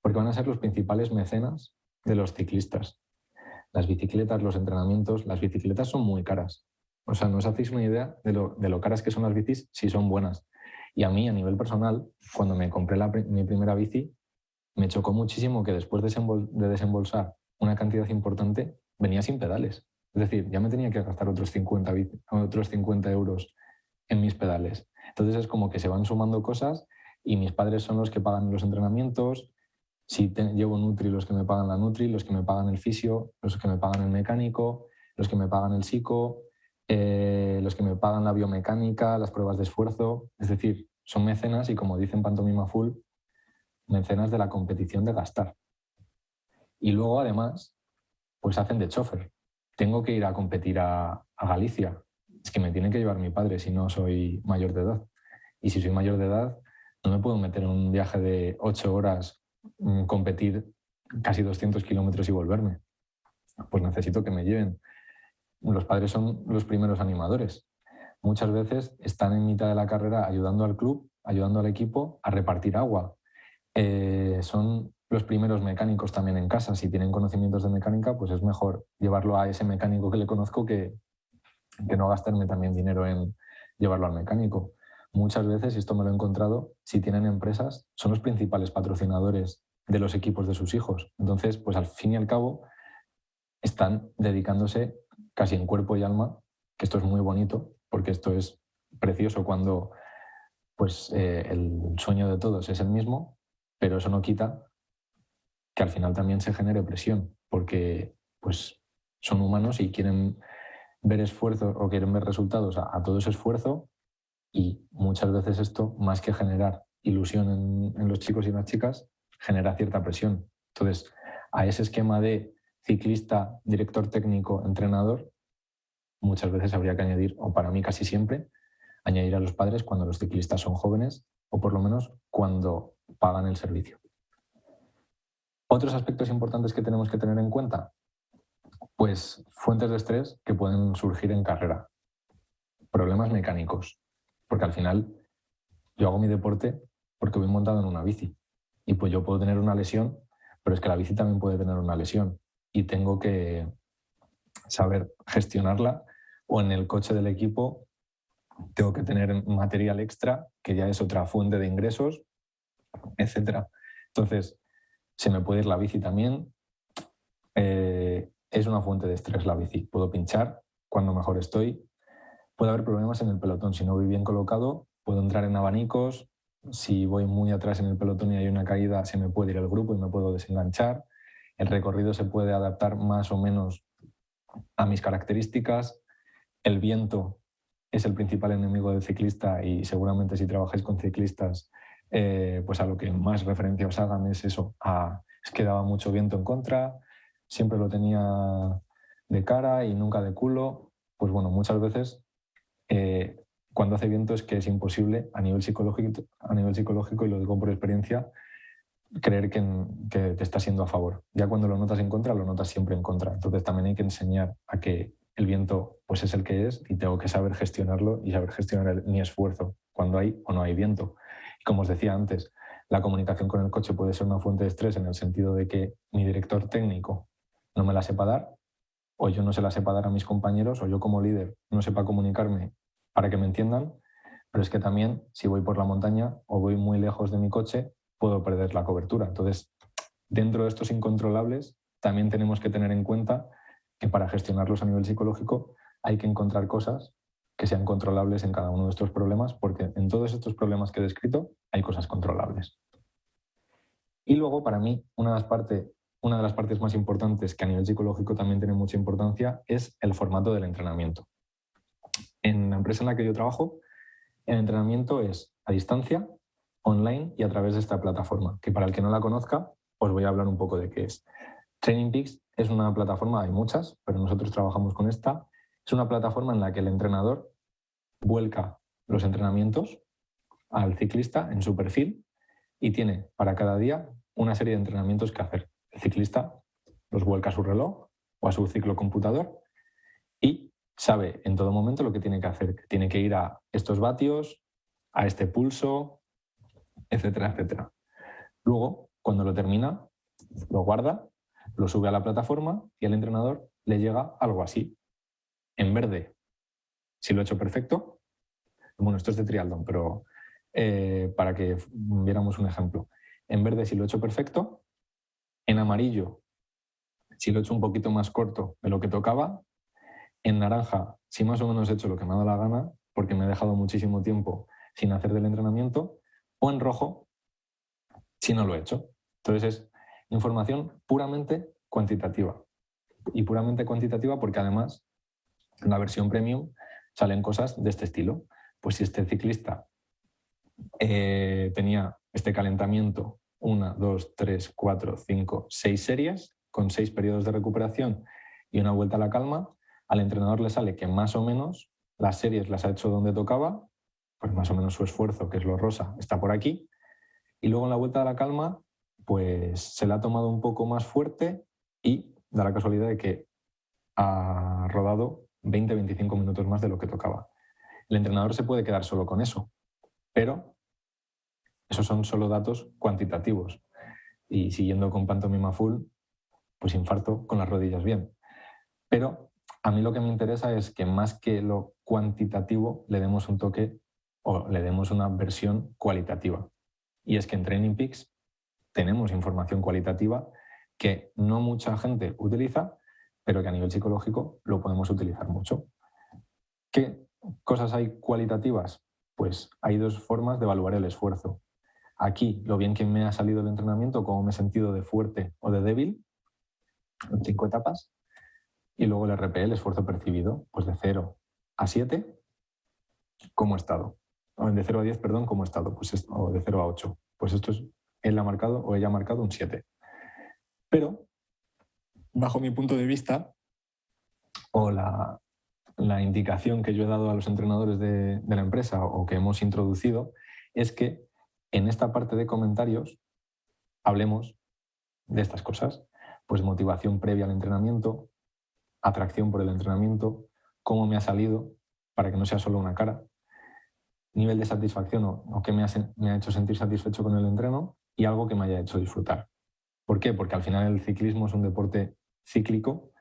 Porque van a ser los principales mecenas de los ciclistas. Las bicicletas, los entrenamientos, las bicicletas son muy caras. O sea, no os hacéis una idea de lo caras que son las bicis si son buenas. Y a mí, a nivel personal, cuando me compré mi primera bici, me chocó muchísimo que después de desembolsar una cantidad importante, venía sin pedales. Es decir, ya me tenía que gastar otros 50 euros en mis pedales. Entonces es como que se van sumando cosas y mis padres son los que pagan los entrenamientos. Si llevo Nutri, los que me pagan la Nutri, los que me pagan el fisio, los que me pagan el mecánico, los que me pagan el psico, los que me pagan la biomecánica, las pruebas de esfuerzo. Es decir, son mecenas y, como dicen Pantomima Full, mecenas de la competición de gastar. Y luego, además, pues hacen de chofer. Tengo que ir a competir a Galicia. Es que me tiene que llevar mi padre si no soy mayor de edad. Y si soy mayor de edad, no me puedo meter en un viaje de 8 horas, competir casi 200 kilómetros y volverme. Pues necesito que me lleven. Los padres son los primeros animadores. Muchas veces están en mitad de la carrera ayudando al club, ayudando al equipo a repartir agua. Son los primeros mecánicos también en casa. Si tienen conocimientos de mecánica, pues es mejor llevarlo a ese mecánico que le conozco que no gastarme también dinero en llevarlo al mecánico. Muchas veces, y esto me lo he encontrado, si tienen empresas, son los principales patrocinadores de los equipos de sus hijos. Entonces, pues al fin y al cabo, están dedicándose casi en cuerpo y alma, que esto es muy bonito, porque esto es precioso cuando pues, el sueño de todos es el mismo, pero eso no quita que al final también se genere presión, porque pues, son humanos y quieren ver esfuerzos o quieren ver resultados a todo ese esfuerzo, y muchas veces esto, más que generar ilusión en los chicos y las chicas, genera cierta presión. Entonces, a ese esquema de ciclista, director técnico, entrenador, muchas veces habría que añadir, o para mí casi siempre, añadir a los padres cuando los ciclistas son jóvenes o por lo menos cuando pagan el servicio. Otros aspectos importantes que tenemos que tener en cuenta, pues fuentes de estrés que pueden surgir en carrera, problemas mecánicos, porque al final yo hago mi deporte porque voy montado en una bici y pues yo puedo tener una lesión, pero es que la bici también puede tener una lesión y tengo que saber gestionarla, o en el coche del equipo tengo que tener material extra, que ya es otra fuente de ingresos, etc. Entonces, se me puede ir la bici también. Es una fuente de estrés la bici. Puedo pinchar cuando mejor estoy. Puede haber problemas en el pelotón. Si no voy bien colocado, puedo entrar en abanicos. Si voy muy atrás en el pelotón y hay una caída, se me puede ir el grupo y me puedo desenganchar. El recorrido se puede adaptar más o menos a mis características. El viento es el principal enemigo del ciclista y seguramente si trabajáis con ciclistas, pues a lo que más referencia os hagan es eso, es que daba mucho viento en contra, siempre lo tenía de cara y nunca de culo. Pues bueno, muchas veces cuando hace viento es que es imposible a nivel psicológico, y lo digo por experiencia, creer que te está siendo a favor. Ya cuando lo notas en contra, lo notas siempre en contra. Entonces también hay que enseñar a que el viento pues es el que es y tengo que saber gestionarlo y saber gestionar mi esfuerzo cuando hay o no hay viento. Y como os decía antes, la comunicación con el coche puede ser una fuente de estrés en el sentido de que mi director técnico no me la sepa dar, o yo no se la sepa dar a mis compañeros, o yo como líder no sepa comunicarme para que me entiendan, pero es que también si voy por la montaña o voy muy lejos de mi coche, puedo perder la cobertura. Entonces, dentro de estos incontrolables, también tenemos que tener en cuenta que para gestionarlos a nivel psicológico hay que encontrar cosas que sean controlables en cada uno de estos problemas, porque en todos estos problemas que he descrito hay cosas controlables. Y luego, para mí, una de las partes más importantes que a nivel psicológico también tiene mucha importancia es el formato del entrenamiento. En la empresa en la que yo trabajo, el entrenamiento es a distancia, online y a través de esta plataforma, que para el que no la conozca, os voy a hablar un poco de qué es. Training Peaks es una plataforma, hay muchas, pero nosotros trabajamos con esta. Es una plataforma en la que el entrenador vuelca los entrenamientos al ciclista en su perfil y tiene para cada día una serie de entrenamientos que hacer. El ciclista los vuelca a su reloj o a su ciclocomputador y sabe en todo momento lo que tiene que hacer. Tiene que ir a estos vatios, a este pulso, etcétera, etcétera. Luego, cuando lo termina, lo guarda, lo sube a la plataforma y al entrenador le llega algo así. En verde, si lo he hecho perfecto. Bueno, esto es de triatlón, pero para que viéramos un ejemplo. En verde, si lo he hecho perfecto. En amarillo, si lo he hecho un poquito más corto de lo que tocaba. En naranja, si más o menos he hecho lo que me ha dado la gana, porque me he dejado muchísimo tiempo sin hacer del entrenamiento. O en rojo, si no lo he hecho. Entonces es información puramente cuantitativa. Y puramente cuantitativa porque además en la versión premium salen cosas de este estilo. Pues si este ciclista tenía este calentamiento 1, 2, 3, 4, 5, 6 series con 6 periodos de recuperación y una vuelta a la calma, al entrenador le sale que más o menos las series las ha hecho donde tocaba, pues más o menos su esfuerzo, que es lo rosa, está por aquí, y luego en la vuelta a la calma pues se la ha tomado un poco más fuerte y da la casualidad de que ha rodado 20-25 minutos más de lo que tocaba. El entrenador se puede quedar solo con eso, pero esos son solo datos cuantitativos. Y siguiendo con pantomima full, pues infarto con las rodillas bien. Pero a mí lo que me interesa es que más que lo cuantitativo le demos un toque o le demos una versión cualitativa. Y es que en Training Peaks tenemos información cualitativa que no mucha gente utiliza, pero que a nivel psicológico lo podemos utilizar mucho. ¿Qué cosas hay cualitativas? Pues hay dos formas de evaluar el esfuerzo. Aquí, lo bien que me ha salido el entrenamiento, cómo me he sentido de fuerte o de débil, en 5 etapas. Y luego el RPE, el esfuerzo percibido, pues de 0 a 7, ¿cómo he estado? o de 0 a 10, perdón, como estado, pues esto, o de 0 a 8. Pues esto es, él ha marcado o ella ha marcado un 7. Pero, bajo mi punto de vista, o la indicación que yo he dado a los entrenadores de la empresa o que hemos introducido, es que en esta parte de comentarios hablemos de estas cosas. Pues motivación previa al entrenamiento, atracción por el entrenamiento, cómo me ha salido, para que no sea solo una cara, nivel de satisfacción o qué me ha hecho sentir satisfecho con el entreno y algo que me haya hecho disfrutar. ¿Por qué? Porque al final el ciclismo es un deporte cíclico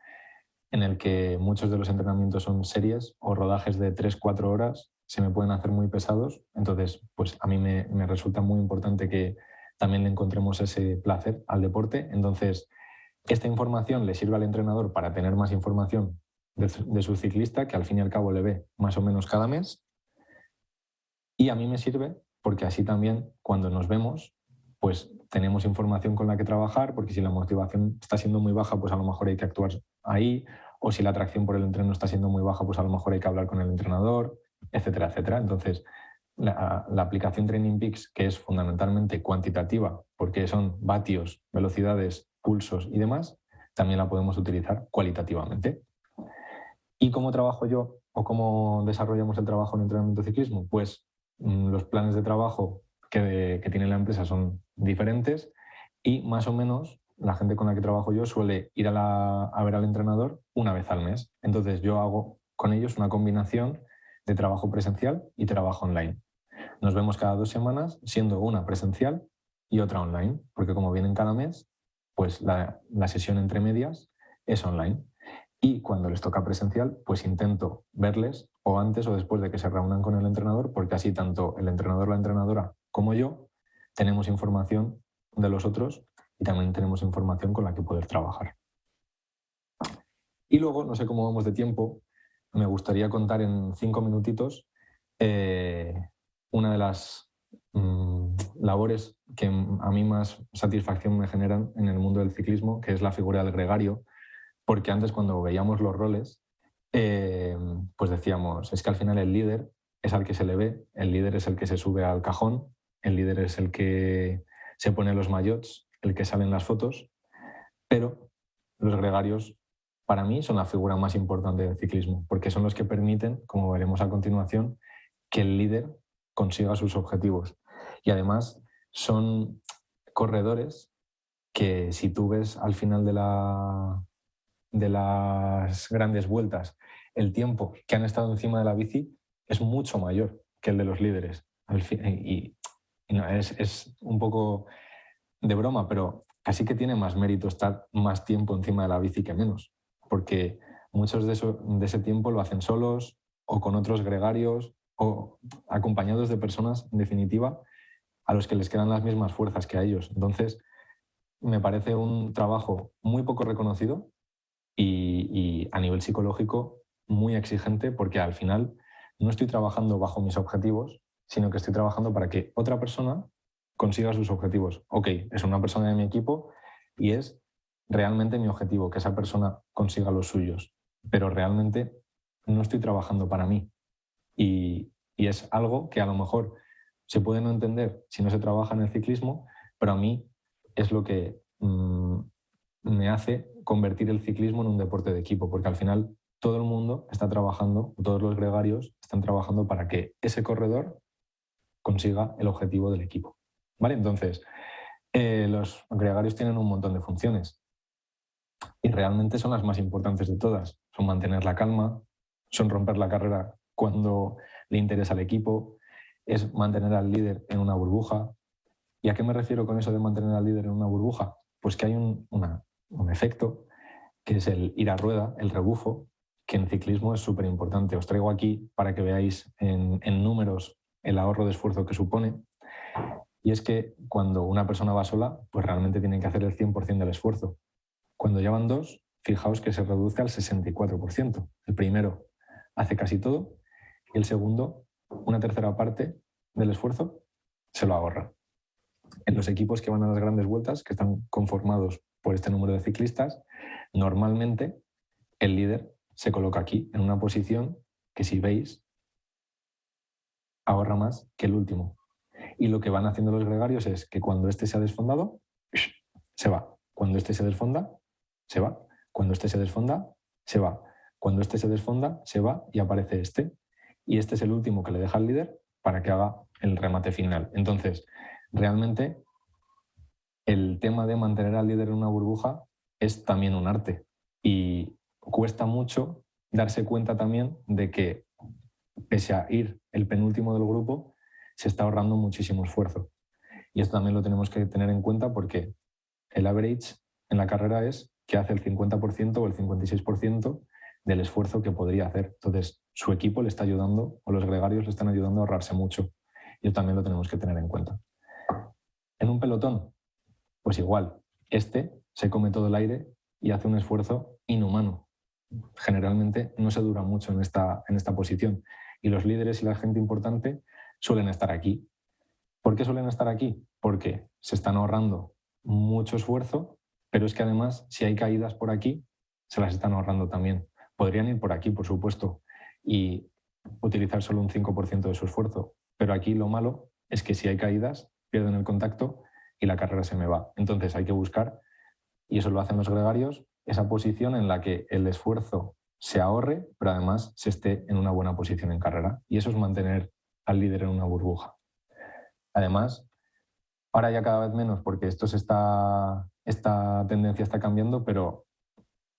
en el que muchos de los entrenamientos son series o rodajes de 3-4 horas, se me pueden hacer muy pesados. Entonces, pues a mí me resulta muy importante que también le encontremos ese placer al deporte. Entonces, esta información le sirve al entrenador para tener más información de su ciclista, que al fin y al cabo le ve más o menos cada mes. Y a mí me sirve porque así también, cuando nos vemos, pues tenemos información con la que trabajar, porque si la motivación está siendo muy baja, pues a lo mejor hay que actuar ahí, o si la atracción por el entreno está siendo muy baja, pues a lo mejor hay que hablar con el entrenador, etcétera, etcétera. Entonces, la aplicación Training Peaks, que es fundamentalmente cuantitativa, porque son vatios, velocidades, pulsos y demás, también la podemos utilizar cualitativamente. ¿Y cómo trabajo yo o cómo desarrollamos el trabajo en entrenamiento de ciclismo? Pues los planes de trabajo que tiene la empresa son diferentes y más o menos la gente con la que trabajo yo suele ir a ver al entrenador una vez al mes. Entonces yo hago con ellos una combinación de trabajo presencial y trabajo online. Nos vemos cada 2 semanas, siendo una presencial y otra online, porque como vienen cada mes, pues la sesión entre medias es online. Y cuando les toca presencial, pues intento verles o antes o después de que se reúnan con el entrenador, porque así tanto el entrenador, la entrenadora como yo tenemos información de los otros y también tenemos información con la que poder trabajar. Y luego, no sé cómo vamos de tiempo, me gustaría contar en 5 minutitos una de las labores que a mí más satisfacción me generan en el mundo del ciclismo, que es la figura del gregario, porque antes cuando veíamos los roles, pues decíamos, es que al final el líder es al que se le ve, el líder es el que se sube al cajón, el líder es el que se pone los maillots, el que sale en las fotos, pero los gregarios para mí son la figura más importante del ciclismo, porque son los que permiten, como veremos a continuación, que el líder consiga sus objetivos. Y además son corredores que si tú ves al final de las grandes vueltas el tiempo que han estado encima de la bici es mucho mayor que el de los líderes. Y no, es un poco de broma, pero casi que tiene más mérito estar más tiempo encima de la bici que menos, porque muchos de ese tiempo lo hacen solos o con otros gregarios o acompañados de personas, en definitiva, a los que les quedan las mismas fuerzas que a ellos. Entonces, me parece un trabajo muy poco reconocido y a nivel psicológico muy exigente, porque al final no estoy trabajando bajo mis objetivos, sino que estoy trabajando para que otra persona consiga sus objetivos. Ok, es una persona de mi equipo y es realmente mi objetivo, que esa persona consiga los suyos, pero realmente no estoy trabajando para mí. Y es algo que a lo mejor se puede no entender si no se trabaja en el ciclismo, pero a mí es lo que me hace convertir el ciclismo en un deporte de equipo, porque al final todo el mundo está trabajando, todos los gregarios están trabajando para que ese corredor consiga el objetivo del equipo. ¿Vale? Entonces, los gregarios tienen un montón de funciones y realmente son las más importantes de todas. Son mantener la calma, son romper la carrera cuando le interesa al equipo, es mantener al líder en una burbuja. ¿Y a qué me refiero con eso de mantener al líder en una burbuja? Pues que hay un efecto que es el ir a rueda, el rebufo, que en ciclismo es súper importante. Os traigo aquí para que veáis en números el ahorro de esfuerzo que supone. Y es que cuando una persona va sola, pues realmente tiene que hacer el 100% del esfuerzo. Cuando ya van dos, fijaos que se reduce al 64%. El primero hace casi todo y el segundo, una tercera parte del esfuerzo, se lo ahorra. En los equipos que van a las grandes vueltas, que están conformados por este número de ciclistas, normalmente el líder se coloca aquí, en una posición que, si veis, ahorra más que el último. Y lo que van haciendo los gregarios es que cuando este se ha desfondado, se va. Cuando este se desfonda, se va. Cuando este se desfonda, se va. Cuando este se desfonda, se va y aparece este. Y este es el último que le deja al líder para que haga el remate final. Entonces, realmente, el tema de mantener al líder en una burbuja es también un arte. Y cuesta mucho darse cuenta también de que, pese a ir el penúltimo del grupo, se está ahorrando muchísimo esfuerzo. Y esto también lo tenemos que tener en cuenta porque el average en la carrera es que hace el 50% o el 56% del esfuerzo que podría hacer. Entonces, su equipo le está ayudando o los gregarios le están ayudando a ahorrarse mucho. Y eso también lo tenemos que tener en cuenta. En un pelotón, pues igual, este se come todo el aire y hace un esfuerzo inhumano. Generalmente no se dura mucho en esta posición. Y los líderes y la gente importante suelen estar aquí. ¿Por qué suelen estar aquí? Porque se están ahorrando mucho esfuerzo, pero es que además, si hay caídas por aquí, se las están ahorrando también. Podrían ir por aquí, por supuesto, y utilizar solo un 5% de su esfuerzo. Pero aquí lo malo es que si hay caídas, pierden el contacto y la carrera se me va. Entonces hay que buscar, y eso lo hacen los gregarios, esa posición en la que el esfuerzo se ahorre, pero además se esté en una buena posición en carrera. Y eso es mantener al líder en una burbuja. Además, ahora ya cada vez menos porque esta tendencia está cambiando, pero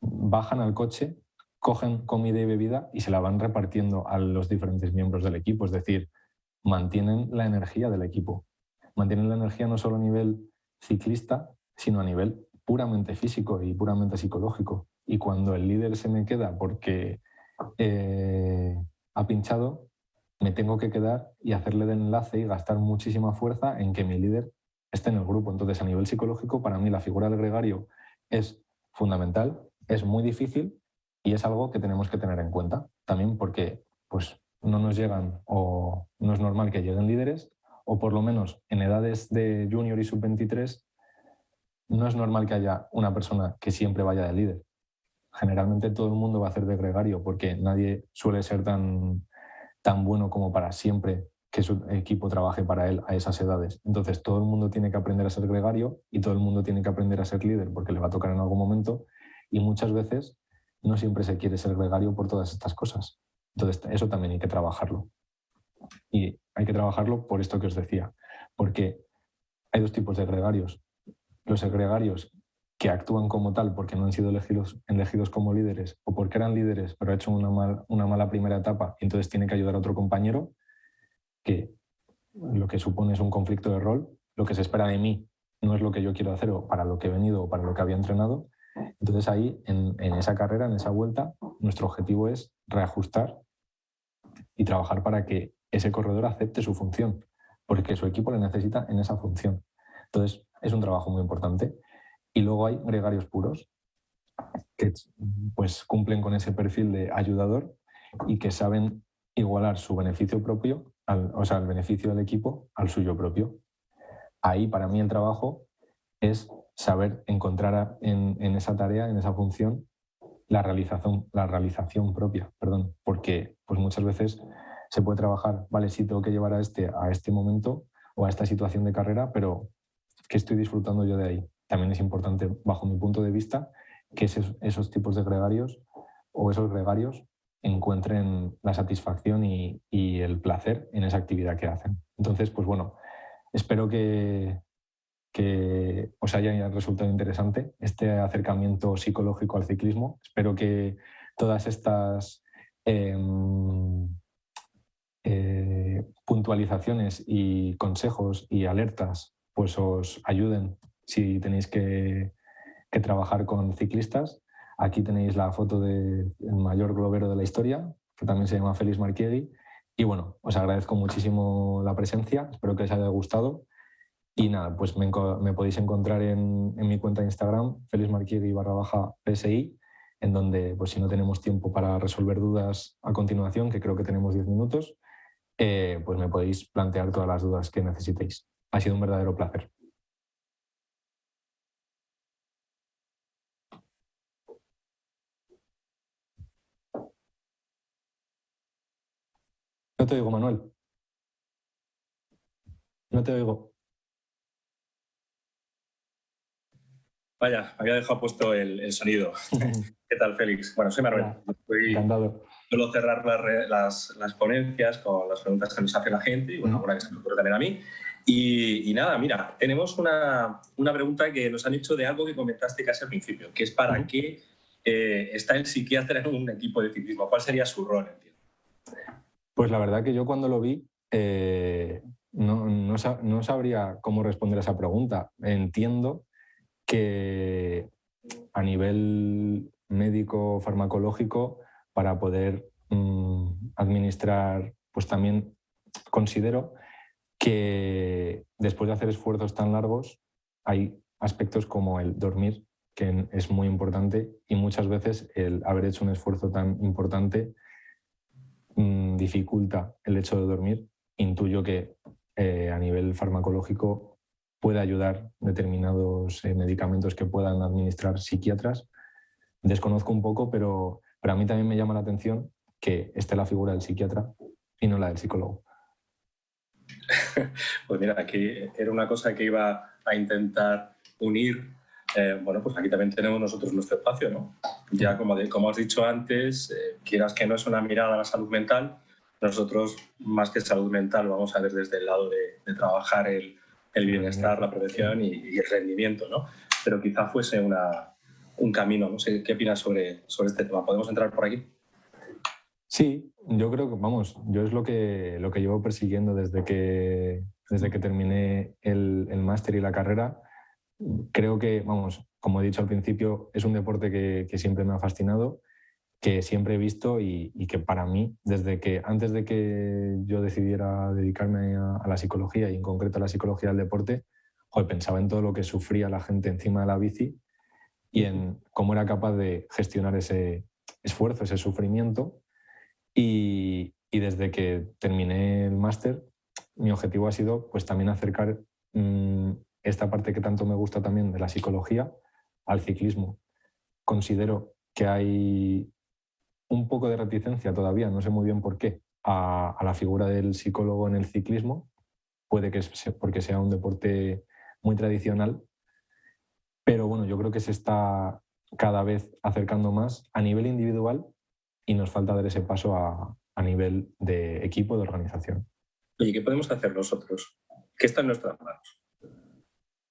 bajan al coche, cogen comida y bebida y se la van repartiendo a los diferentes miembros del equipo. Es decir, mantienen la energía del equipo. Mantienen la energía no solo a nivel ciclista, sino a nivel puramente físico y puramente psicológico. Y cuando el líder se me queda porque ha pinchado, me tengo que quedar y hacerle de enlace y gastar muchísima fuerza en que mi líder esté en el grupo. Entonces, a nivel psicológico, para mí la figura del gregario es fundamental, es muy difícil y es algo que tenemos que tener en cuenta también porque pues, no nos llegan o no es normal que lleguen líderes o por lo menos en edades de junior y sub-23 no es normal que haya una persona que siempre vaya de líder. Generalmente todo el mundo va a hacer de gregario porque nadie suele ser tan bueno como para siempre que su equipo trabaje para él a esas edades. Entonces, todo el mundo tiene que aprender a ser gregario y todo el mundo tiene que aprender a ser líder porque le va a tocar en algún momento y muchas veces no siempre se quiere ser gregario por todas estas cosas. Entonces, eso también hay que trabajarlo. Y hay que trabajarlo por esto que os decía, porque hay dos tipos de gregarios. Los gregarios que actúan como tal porque no han sido elegidos como líderes o porque eran líderes pero ha hecho una mala primera etapa y entonces tiene que ayudar a otro compañero, que lo que supone es un conflicto de rol, lo que se espera de mí no es lo que yo quiero hacer o para lo que he venido o para lo que había entrenado. Entonces ahí, en esa carrera, en esa vuelta, nuestro objetivo es reajustar y trabajar para que ese corredor acepte su función, porque su equipo le necesita en esa función. Entonces es un trabajo muy importante. Y luego hay gregarios puros, que pues cumplen con ese perfil de ayudador y que saben igualar su beneficio propio, o sea, el beneficio del equipo al suyo propio. Ahí para mí el trabajo es saber encontrar en esa tarea, en esa función, la realización propia, perdón, porque pues muchas veces se puede trabajar, vale, sí tengo que llevar a este momento o a esta situación de carrera, pero ¿qué estoy disfrutando yo de ahí? También es importante, bajo mi punto de vista, que esos tipos de gregarios o esos gregarios encuentren la satisfacción y el placer en esa actividad que hacen. Entonces, pues bueno, espero que os haya resultado interesante este acercamiento psicológico al ciclismo. Espero que todas estas puntualizaciones y consejos y alertas pues os ayuden si tenéis que trabajar con ciclistas. Aquí tenéis la foto del mayor globero de la historia, que también se llama Félix Marchiegui. Y bueno, os agradezco muchísimo la presencia, espero que os haya gustado. Y nada, pues me podéis encontrar en mi cuenta de Instagram, felixmarchiegui_PSI, en donde pues si no tenemos tiempo para resolver dudas a continuación, que creo que tenemos 10 minutos, pues me podéis plantear todas las dudas que necesitéis. Ha sido un verdadero placer. No te digo, Manuel. No te oigo. Vaya, había dejado puesto el sonido. ¿Qué tal, Félix? Bueno, soy Manuel. Encantado. Suelo cerrar las ponencias con las preguntas que nos hace la gente y bueno, alguna que se me ocurre también a mí. Y nada, mira, tenemos una pregunta que nos han hecho de algo que comentaste casi al principio, que es para qué está el psiquiatra en un equipo de ciclismo. ¿Cuál sería su rol? Pues la verdad que yo cuando lo vi no sabría cómo responder a esa pregunta. Entiendo que a nivel médico farmacológico, para poder administrar, pues también considero que después de hacer esfuerzos tan largos hay aspectos como el dormir, que es muy importante, y muchas veces el haber hecho un esfuerzo tan importante dificulta el hecho de dormir. Intuyo que a nivel farmacológico puede ayudar determinados medicamentos que puedan administrar psiquiatras. Desconozco un poco, pero a mí también me llama la atención que esté la figura del psiquiatra y no la del psicólogo. Pues mira, aquí era una cosa que iba a intentar unir. Bueno, pues aquí también tenemos nosotros nuestro espacio, ¿no? Ya como has dicho antes, quieras que no es una mirada a la salud mental, nosotros más que salud mental vamos a ver desde el lado de trabajar el bienestar, la prevención y el rendimiento, ¿no? Pero quizá fuese un camino, no sé, ¿qué opinas sobre este tema? ¿Podemos entrar por aquí? Sí, yo creo que, vamos, yo es lo que llevo persiguiendo desde que terminé el máster y la carrera. Creo que, vamos, como he dicho al principio, es un deporte que siempre me ha fascinado, que siempre he visto y que para mí, antes de que yo decidiera dedicarme a la psicología y en concreto a la psicología del deporte, pensaba en todo lo que sufría la gente encima de la bici y en cómo era capaz de gestionar ese esfuerzo, ese sufrimiento. Y desde que terminé el máster, mi objetivo ha sido pues también acercar esta parte que tanto me gusta también de la psicología al ciclismo. Considero que hay un poco de reticencia todavía, no sé muy bien por qué, a la figura del psicólogo en el ciclismo. Puede que porque sea un deporte muy tradicional, pero bueno, yo creo que se está cada vez acercando más a nivel individual y nos falta dar ese paso a nivel de equipo, de organización. ¿Y qué podemos hacer nosotros? ¿Qué está en nuestras manos?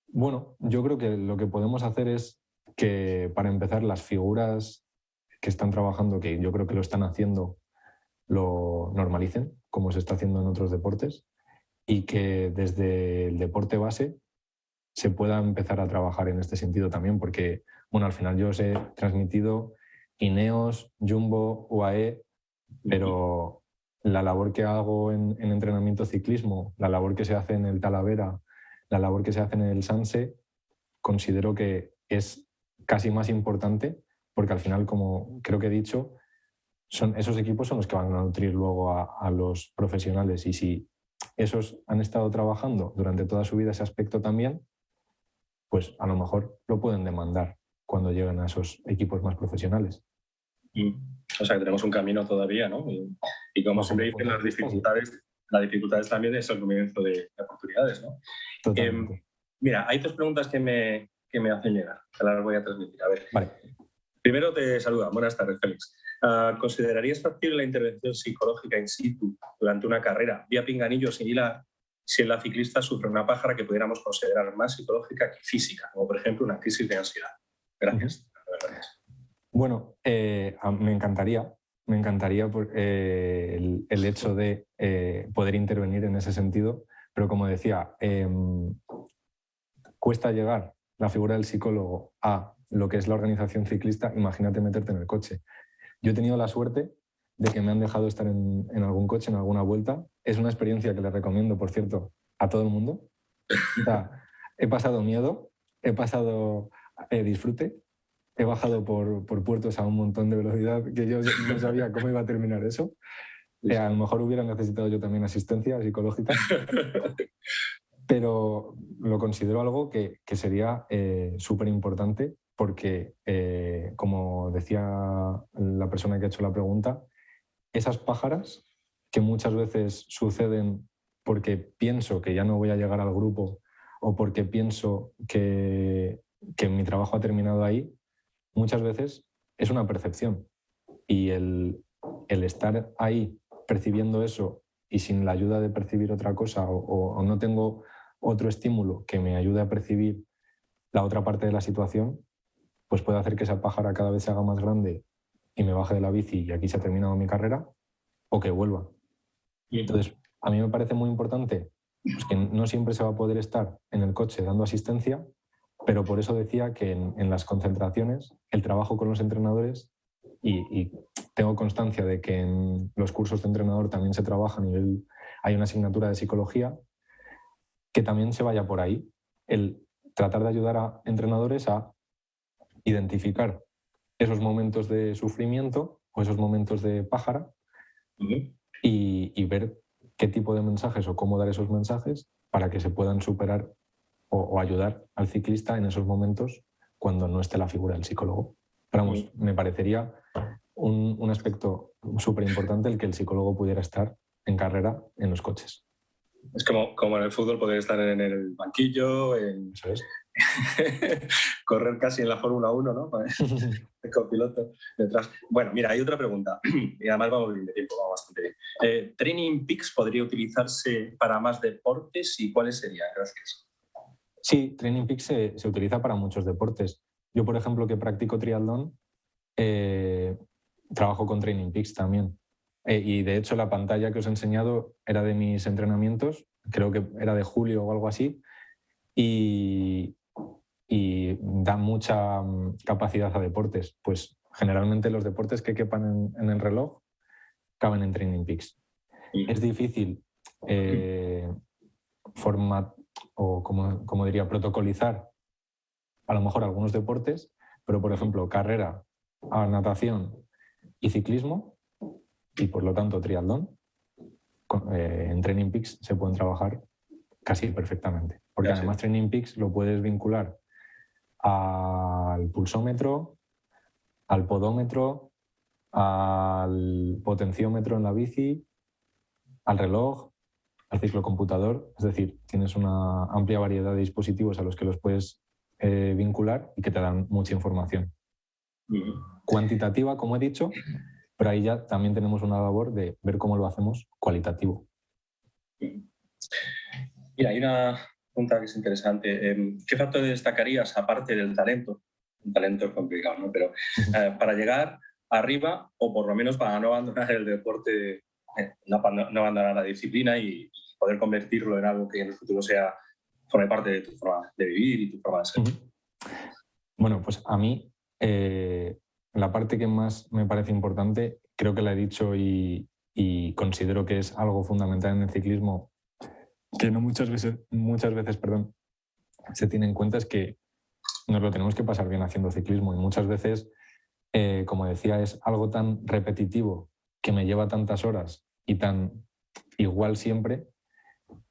Bueno, yo creo que lo que podemos hacer es que, para empezar, las figuras que están trabajando, que yo creo que lo están haciendo, lo normalicen, como se está haciendo en otros deportes, y que desde el deporte base se pueda empezar a trabajar en este sentido también, porque, bueno, al final yo os he transmitido Ineos, Jumbo, UAE, pero la labor que hago en entrenamiento ciclismo, la labor que se hace en el Talavera, la labor que se hace en el Sanse, considero que es casi más importante, porque al final, como creo que he dicho, esos equipos son los que van a nutrir luego a los profesionales, y si esos han estado trabajando durante toda su vida ese aspecto también, pues a lo mejor lo pueden demandar cuando lleguen a esos equipos más profesionales. O sea, que tenemos un camino todavía, ¿no? Y como siempre dicen, las dificultades también es el comienzo de oportunidades, ¿no? Mira, hay dos preguntas que me hacen llegar, que las voy a transmitir. A ver. Vale. Primero te saluda. Buenas tardes, Félix. ¿Considerarías factible la intervención psicológica in situ durante una carrera vía pinganillo similar si la ciclista sufre una pájara que pudiéramos considerar más psicológica que física, como por ejemplo una crisis de ansiedad? Gracias. Bueno, me encantaría el hecho de poder intervenir en ese sentido, pero como decía, cuesta llegar la figura del psicólogo a lo que es la organización ciclista. Imagínate meterte en el coche. Yo he tenido la suerte de que me han dejado estar en algún coche, en alguna vuelta. Es una experiencia que le recomiendo, por cierto, a todo el mundo. O sea, he pasado miedo, he pasado disfrute, he bajado por puertos a un montón de velocidad que yo no sabía cómo iba a terminar eso. A lo mejor hubiera necesitado yo también asistencia psicológica, pero lo considero algo que sería súper importante, porque, como decía la persona que ha hecho la pregunta, esas pájaras que muchas veces suceden porque pienso que ya no voy a llegar al grupo o porque pienso que mi trabajo ha terminado ahí, muchas veces es una percepción. Y el estar ahí percibiendo eso y sin la ayuda de percibir otra cosa o no tengo otro estímulo que me ayude a percibir la otra parte de la situación, pues puede hacer que esa pájara cada vez se haga más grande y me baje de la bici y aquí se ha terminado mi carrera, o que vuelva. Entonces, a mí me parece muy importante pues, que no siempre se va a poder estar en el coche dando asistencia, pero por eso decía que en las concentraciones el trabajo con los entrenadores, y tengo constancia de que en los cursos de entrenador también se trabaja a nivel, hay una asignatura de psicología, que también se vaya por ahí, el tratar de ayudar a entrenadores a identificar esos momentos de sufrimiento o esos momentos de pájara y ver qué tipo de mensajes o cómo dar esos mensajes para que se puedan superar o ayudar al ciclista en esos momentos cuando no esté la figura del psicólogo. Pero vamos, me parecería un aspecto súper importante el que el psicólogo pudiera estar en carrera en los coches. Es como en el fútbol poder estar en el banquillo, Eso es. correr casi en la Fórmula 1, ¿no? El copiloto detrás. Bueno, mira, hay otra pregunta y además vamos bien de tiempo, vamos bastante bien. ¿Training Peaks podría utilizarse para más deportes y cuáles serían? Gracias. Sí, Training Peaks se utiliza para muchos deportes. Yo, por ejemplo, que practico triatlón, trabajo con Training Peaks también. Y de hecho la pantalla que os he enseñado era de mis entrenamientos, creo que era de julio o algo así, y da mucha capacidad a deportes. Pues generalmente los deportes que quepan en el reloj caben en Training Peaks. Es difícil o como diría, protocolizar a lo mejor algunos deportes, pero por ejemplo carrera, natación y ciclismo, y por lo tanto triatlón, en Training Peaks se pueden trabajar casi perfectamente. Porque además Training Peaks lo puedes vincular al pulsómetro, al podómetro, al potenciómetro en la bici, al reloj, al ciclocomputador. Es decir, tienes una amplia variedad de dispositivos a los que los puedes vincular y que te dan mucha información. Cuantitativa, como he dicho, pero ahí ya también tenemos una labor de ver cómo lo hacemos cualitativo. Mira, hay una pregunta que es interesante. ¿Qué factores destacarías, aparte del talento? Un talento es complicado, ¿no? Pero para llegar arriba, o por lo menos para no abandonar el deporte, no abandonar la disciplina y poder convertirlo en algo que en el futuro forme parte de tu forma de vivir y tu forma de ser? Bueno, pues a mí la parte que más me parece importante, creo que la he dicho y considero que es algo fundamental en el ciclismo, que no muchas veces se tiene en cuenta, es que nos lo tenemos que pasar bien haciendo ciclismo, y muchas veces, como decía, es algo tan repetitivo que me lleva tantas horas y tan igual siempre,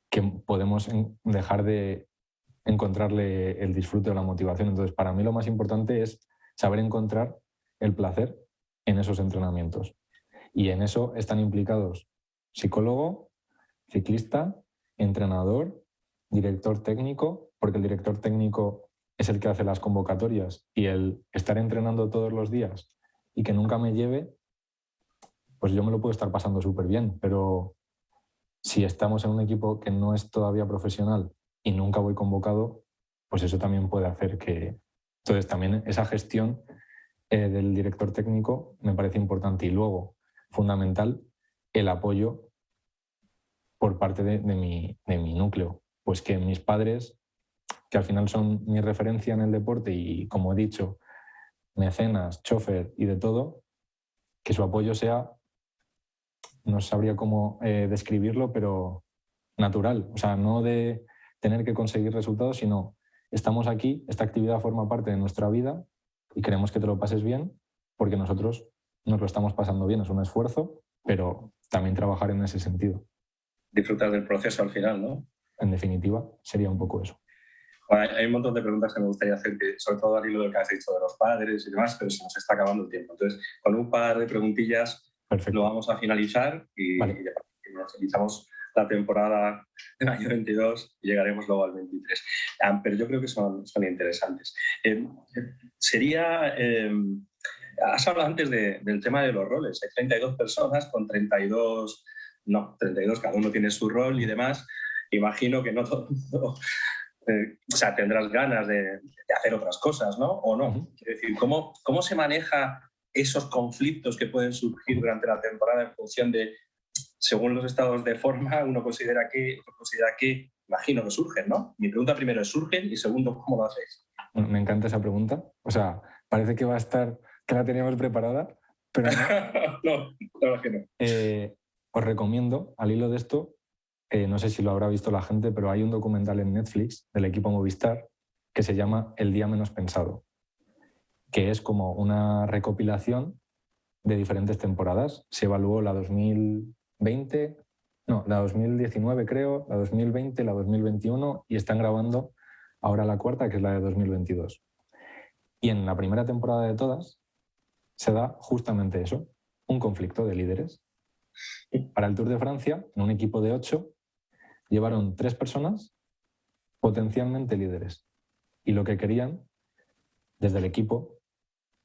que podemos dejar de encontrarle el disfrute o la motivación. Entonces, para mí lo más importante es saber encontrar el placer en esos entrenamientos. Y en eso están implicados psicólogo, ciclista, entrenador, director técnico, porque el director técnico es el que hace las convocatorias, y el estar entrenando todos los días y que nunca me lleve, pues yo me lo puedo estar pasando súper bien, pero si estamos en un equipo que no es todavía profesional y nunca voy convocado, pues eso también puede hacer que... Entonces también esa gestión del director técnico me parece importante. Y luego, fundamental, el apoyo por parte de mi núcleo. Pues que mis padres, que al final son mi referencia en el deporte y, como he dicho, mecenas, chofer y de todo, que su apoyo sea, no sabría cómo describirlo, pero natural. O sea, no de tener que conseguir resultados, sino estamos aquí, esta actividad forma parte de nuestra vida y queremos que te lo pases bien, porque nosotros nos lo estamos pasando bien. Es un esfuerzo, pero también trabajar en ese sentido. Disfrutar del proceso al final, ¿no? En definitiva, sería un poco eso. Bueno, hay un montón de preguntas que me gustaría hacer, sobre todo al hilo del que has dicho de los padres y demás, pero se nos está acabando el tiempo. Entonces, con un par de preguntillas, perfecto, lo vamos a finalizar y, vale, y nos finalizamos la temporada del año 22 y llegaremos luego al 23. Pero yo creo que son interesantes. Has hablado antes del tema de los roles. Hay 32 personas con 32, cada uno tiene su rol y demás. Imagino que no todo el mundo, tendrás ganas de hacer otras cosas, ¿no? ¿O no? Quiero decir, ¿cómo se maneja esos conflictos que pueden surgir durante la temporada en función de, según los estados de forma, uno considera que, imagino que surgen, ¿no? Mi pregunta primero es, ¿surgen? Y segundo, ¿cómo lo hacéis? Bueno, me encanta esa pregunta. O sea, parece que va a estar, que la teníamos preparada, pero no. No, claro que no. Os recomiendo, al hilo de esto, no sé si lo habrá visto la gente, pero hay un documental en Netflix del equipo Movistar que se llama El día menos pensado, que es como una recopilación de diferentes temporadas. Se evaluó la 2020, la 2019 creo, la 2020, la 2021 y están grabando ahora la cuarta, que es la de 2022. Y en la primera temporada de todas se da justamente eso, un conflicto de líderes. Para el Tour de Francia, en un equipo de 8, llevaron 3 personas potencialmente líderes. Y lo que querían, desde el equipo,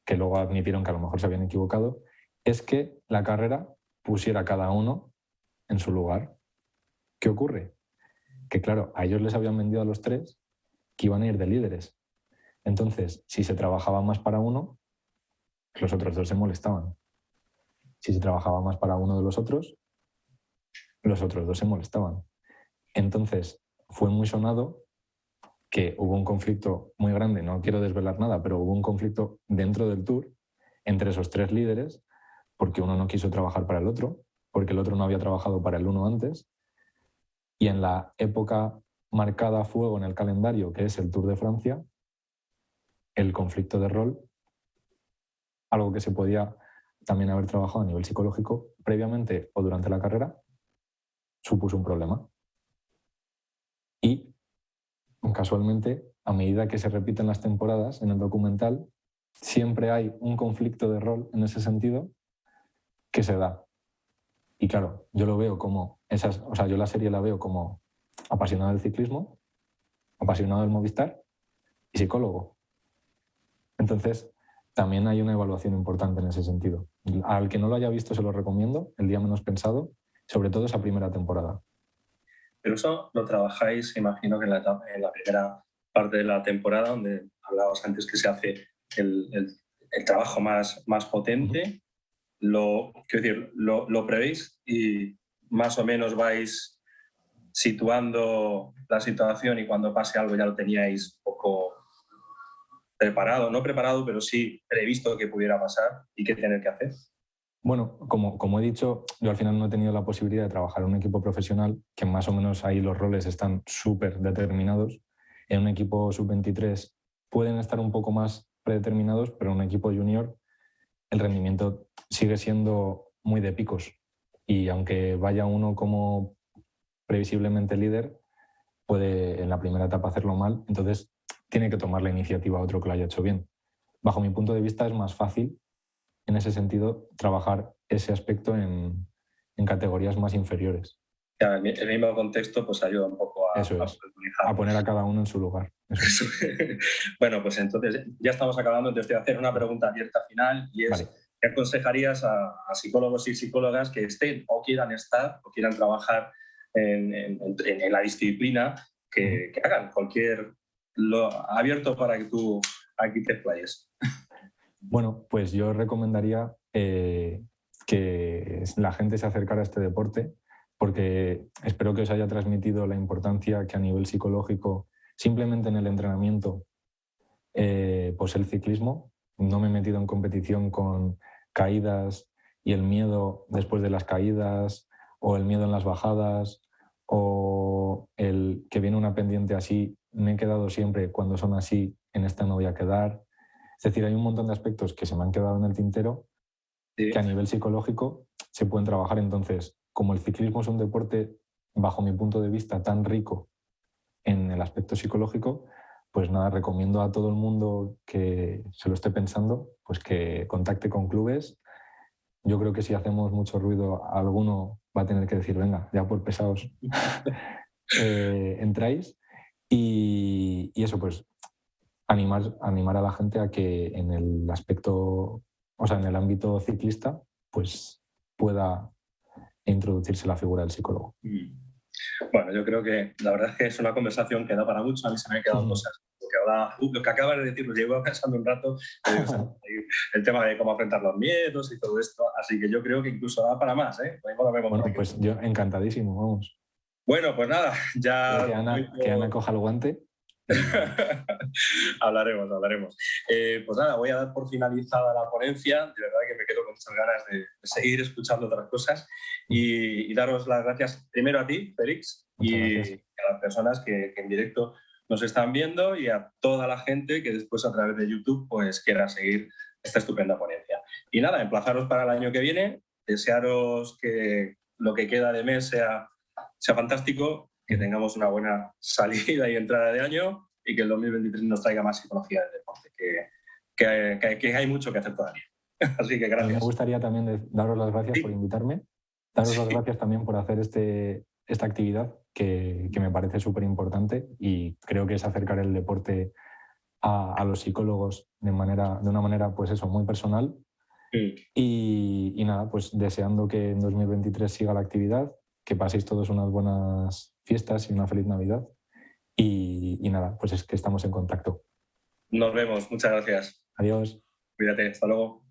que luego admitieron que a lo mejor se habían equivocado, es que la carrera pusiera a cada uno en su lugar. ¿Qué ocurre? Que claro, a ellos les habían vendido a los 3 que iban a ir de líderes. Entonces, si se trabajaba más para uno, los otros 2 se molestaban. Si se trabajaba más para uno de los otros 2 se molestaban. Entonces, fue muy sonado que hubo un conflicto muy grande, no quiero desvelar nada, pero hubo un conflicto dentro del Tour entre esos 3 líderes, porque uno no quiso trabajar para el otro, porque el otro no había trabajado para el uno antes, y en la época marcada a fuego en el calendario, que es el Tour de Francia, el conflicto de rol, algo que se podía también haber trabajado a nivel psicológico previamente o durante la carrera, supuso un problema. Y casualmente, a medida que se repiten las temporadas en el documental, siempre hay un conflicto de rol en ese sentido que se da. Y claro, yo lo veo como yo la serie la veo como apasionado del ciclismo, apasionado del Movistar y psicólogo. Entonces, también hay una evaluación importante en ese sentido. Al que no lo haya visto se lo recomiendo, El día menos pensado, sobre todo esa primera temporada. Pero eso lo trabajáis, imagino que en la primera parte de la temporada, donde hablabas antes que se hace el trabajo más potente. Lo prevéis y más o menos vais situando la situación y cuando pase algo ya lo teníais un poco preparado, no preparado, pero sí previsto que pudiera pasar y qué tener que hacer. Bueno, como he dicho, yo al final no he tenido la posibilidad de trabajar en un equipo profesional, que más o menos ahí los roles están súper determinados. En un equipo sub-23 pueden estar un poco más predeterminados, pero en un equipo junior el rendimiento sigue siendo muy de picos. Y aunque vaya uno como previsiblemente líder, puede en la primera etapa hacerlo mal, entonces tiene que tomar la iniciativa a otro que lo haya hecho bien. Bajo mi punto de vista es más fácil en ese sentido trabajar ese aspecto en categorías más inferiores. Ya, el mismo contexto pues ayuda un poco a poner a cada uno en su lugar. Eso. Bueno, pues entonces ya estamos acabando, entonces te voy a hacer una pregunta abierta final y es, vale, ¿qué aconsejarías a psicólogos y psicólogas que estén o quieran estar o quieran trabajar en la disciplina que hagan abierto para que tú aquí te explayes? Bueno, pues yo recomendaría que la gente se acercara a este deporte, porque espero que os haya transmitido la importancia que a nivel psicológico, simplemente en el entrenamiento, pues el ciclismo. No me he metido en competición con caídas y el miedo después de las caídas, o el miedo en las bajadas, o el que viene una pendiente así, me he quedado siempre cuando son así, en esta no voy a quedar. Es decir, hay un montón de aspectos que se me han quedado en el tintero que a nivel psicológico se pueden trabajar. Entonces, como el ciclismo es un deporte, bajo mi punto de vista, tan rico en el aspecto psicológico, pues nada, recomiendo a todo el mundo que se lo esté pensando, pues que contacte con clubes. Yo creo que si hacemos mucho ruido, alguno va a tener que decir, venga, ya por pesados entráis. Y eso, pues, animar a la gente a que en el aspecto, o sea, en el ámbito ciclista, pues pueda introducirse la figura del psicólogo. Bueno, yo creo que la verdad es que es una conversación que da para mucho. A mí se me han quedado cosas. Lo que acabas de decir lo llevo pensando un rato. El tema de cómo afrontar los miedos y todo esto. Así que yo creo que incluso da para más. Bueno, pues yo encantadísimo, vamos. Bueno, pues nada, ya... Que Ana coja el guante. Hablaremos. Pues nada, voy a dar por finalizada la ponencia. De verdad que me quedo con muchas ganas de seguir escuchando otras cosas y daros las gracias primero a ti, Félix, y a las personas que en directo nos están viendo y a toda la gente que después a través de YouTube pues quiera seguir esta estupenda ponencia. Y nada, emplazaros para el año que viene, desearos que lo que queda de mes sea fantástico, que tengamos una buena salida y entrada de año y que el 2023 nos traiga más psicología del deporte, que hay mucho que hacer todavía. Así que gracias. Me gustaría también daros las gracias por invitarme, daros las gracias también por hacer esta actividad que me parece súper importante y creo que es acercar el deporte a los psicólogos de una manera pues eso, muy personal. Y nada, pues deseando que en 2023 siga la actividad, que paséis todos unas buenas fiestas y una feliz Navidad. Y nada, pues es que estamos en contacto. Nos vemos, muchas gracias. Adiós. Cuídate, hasta luego.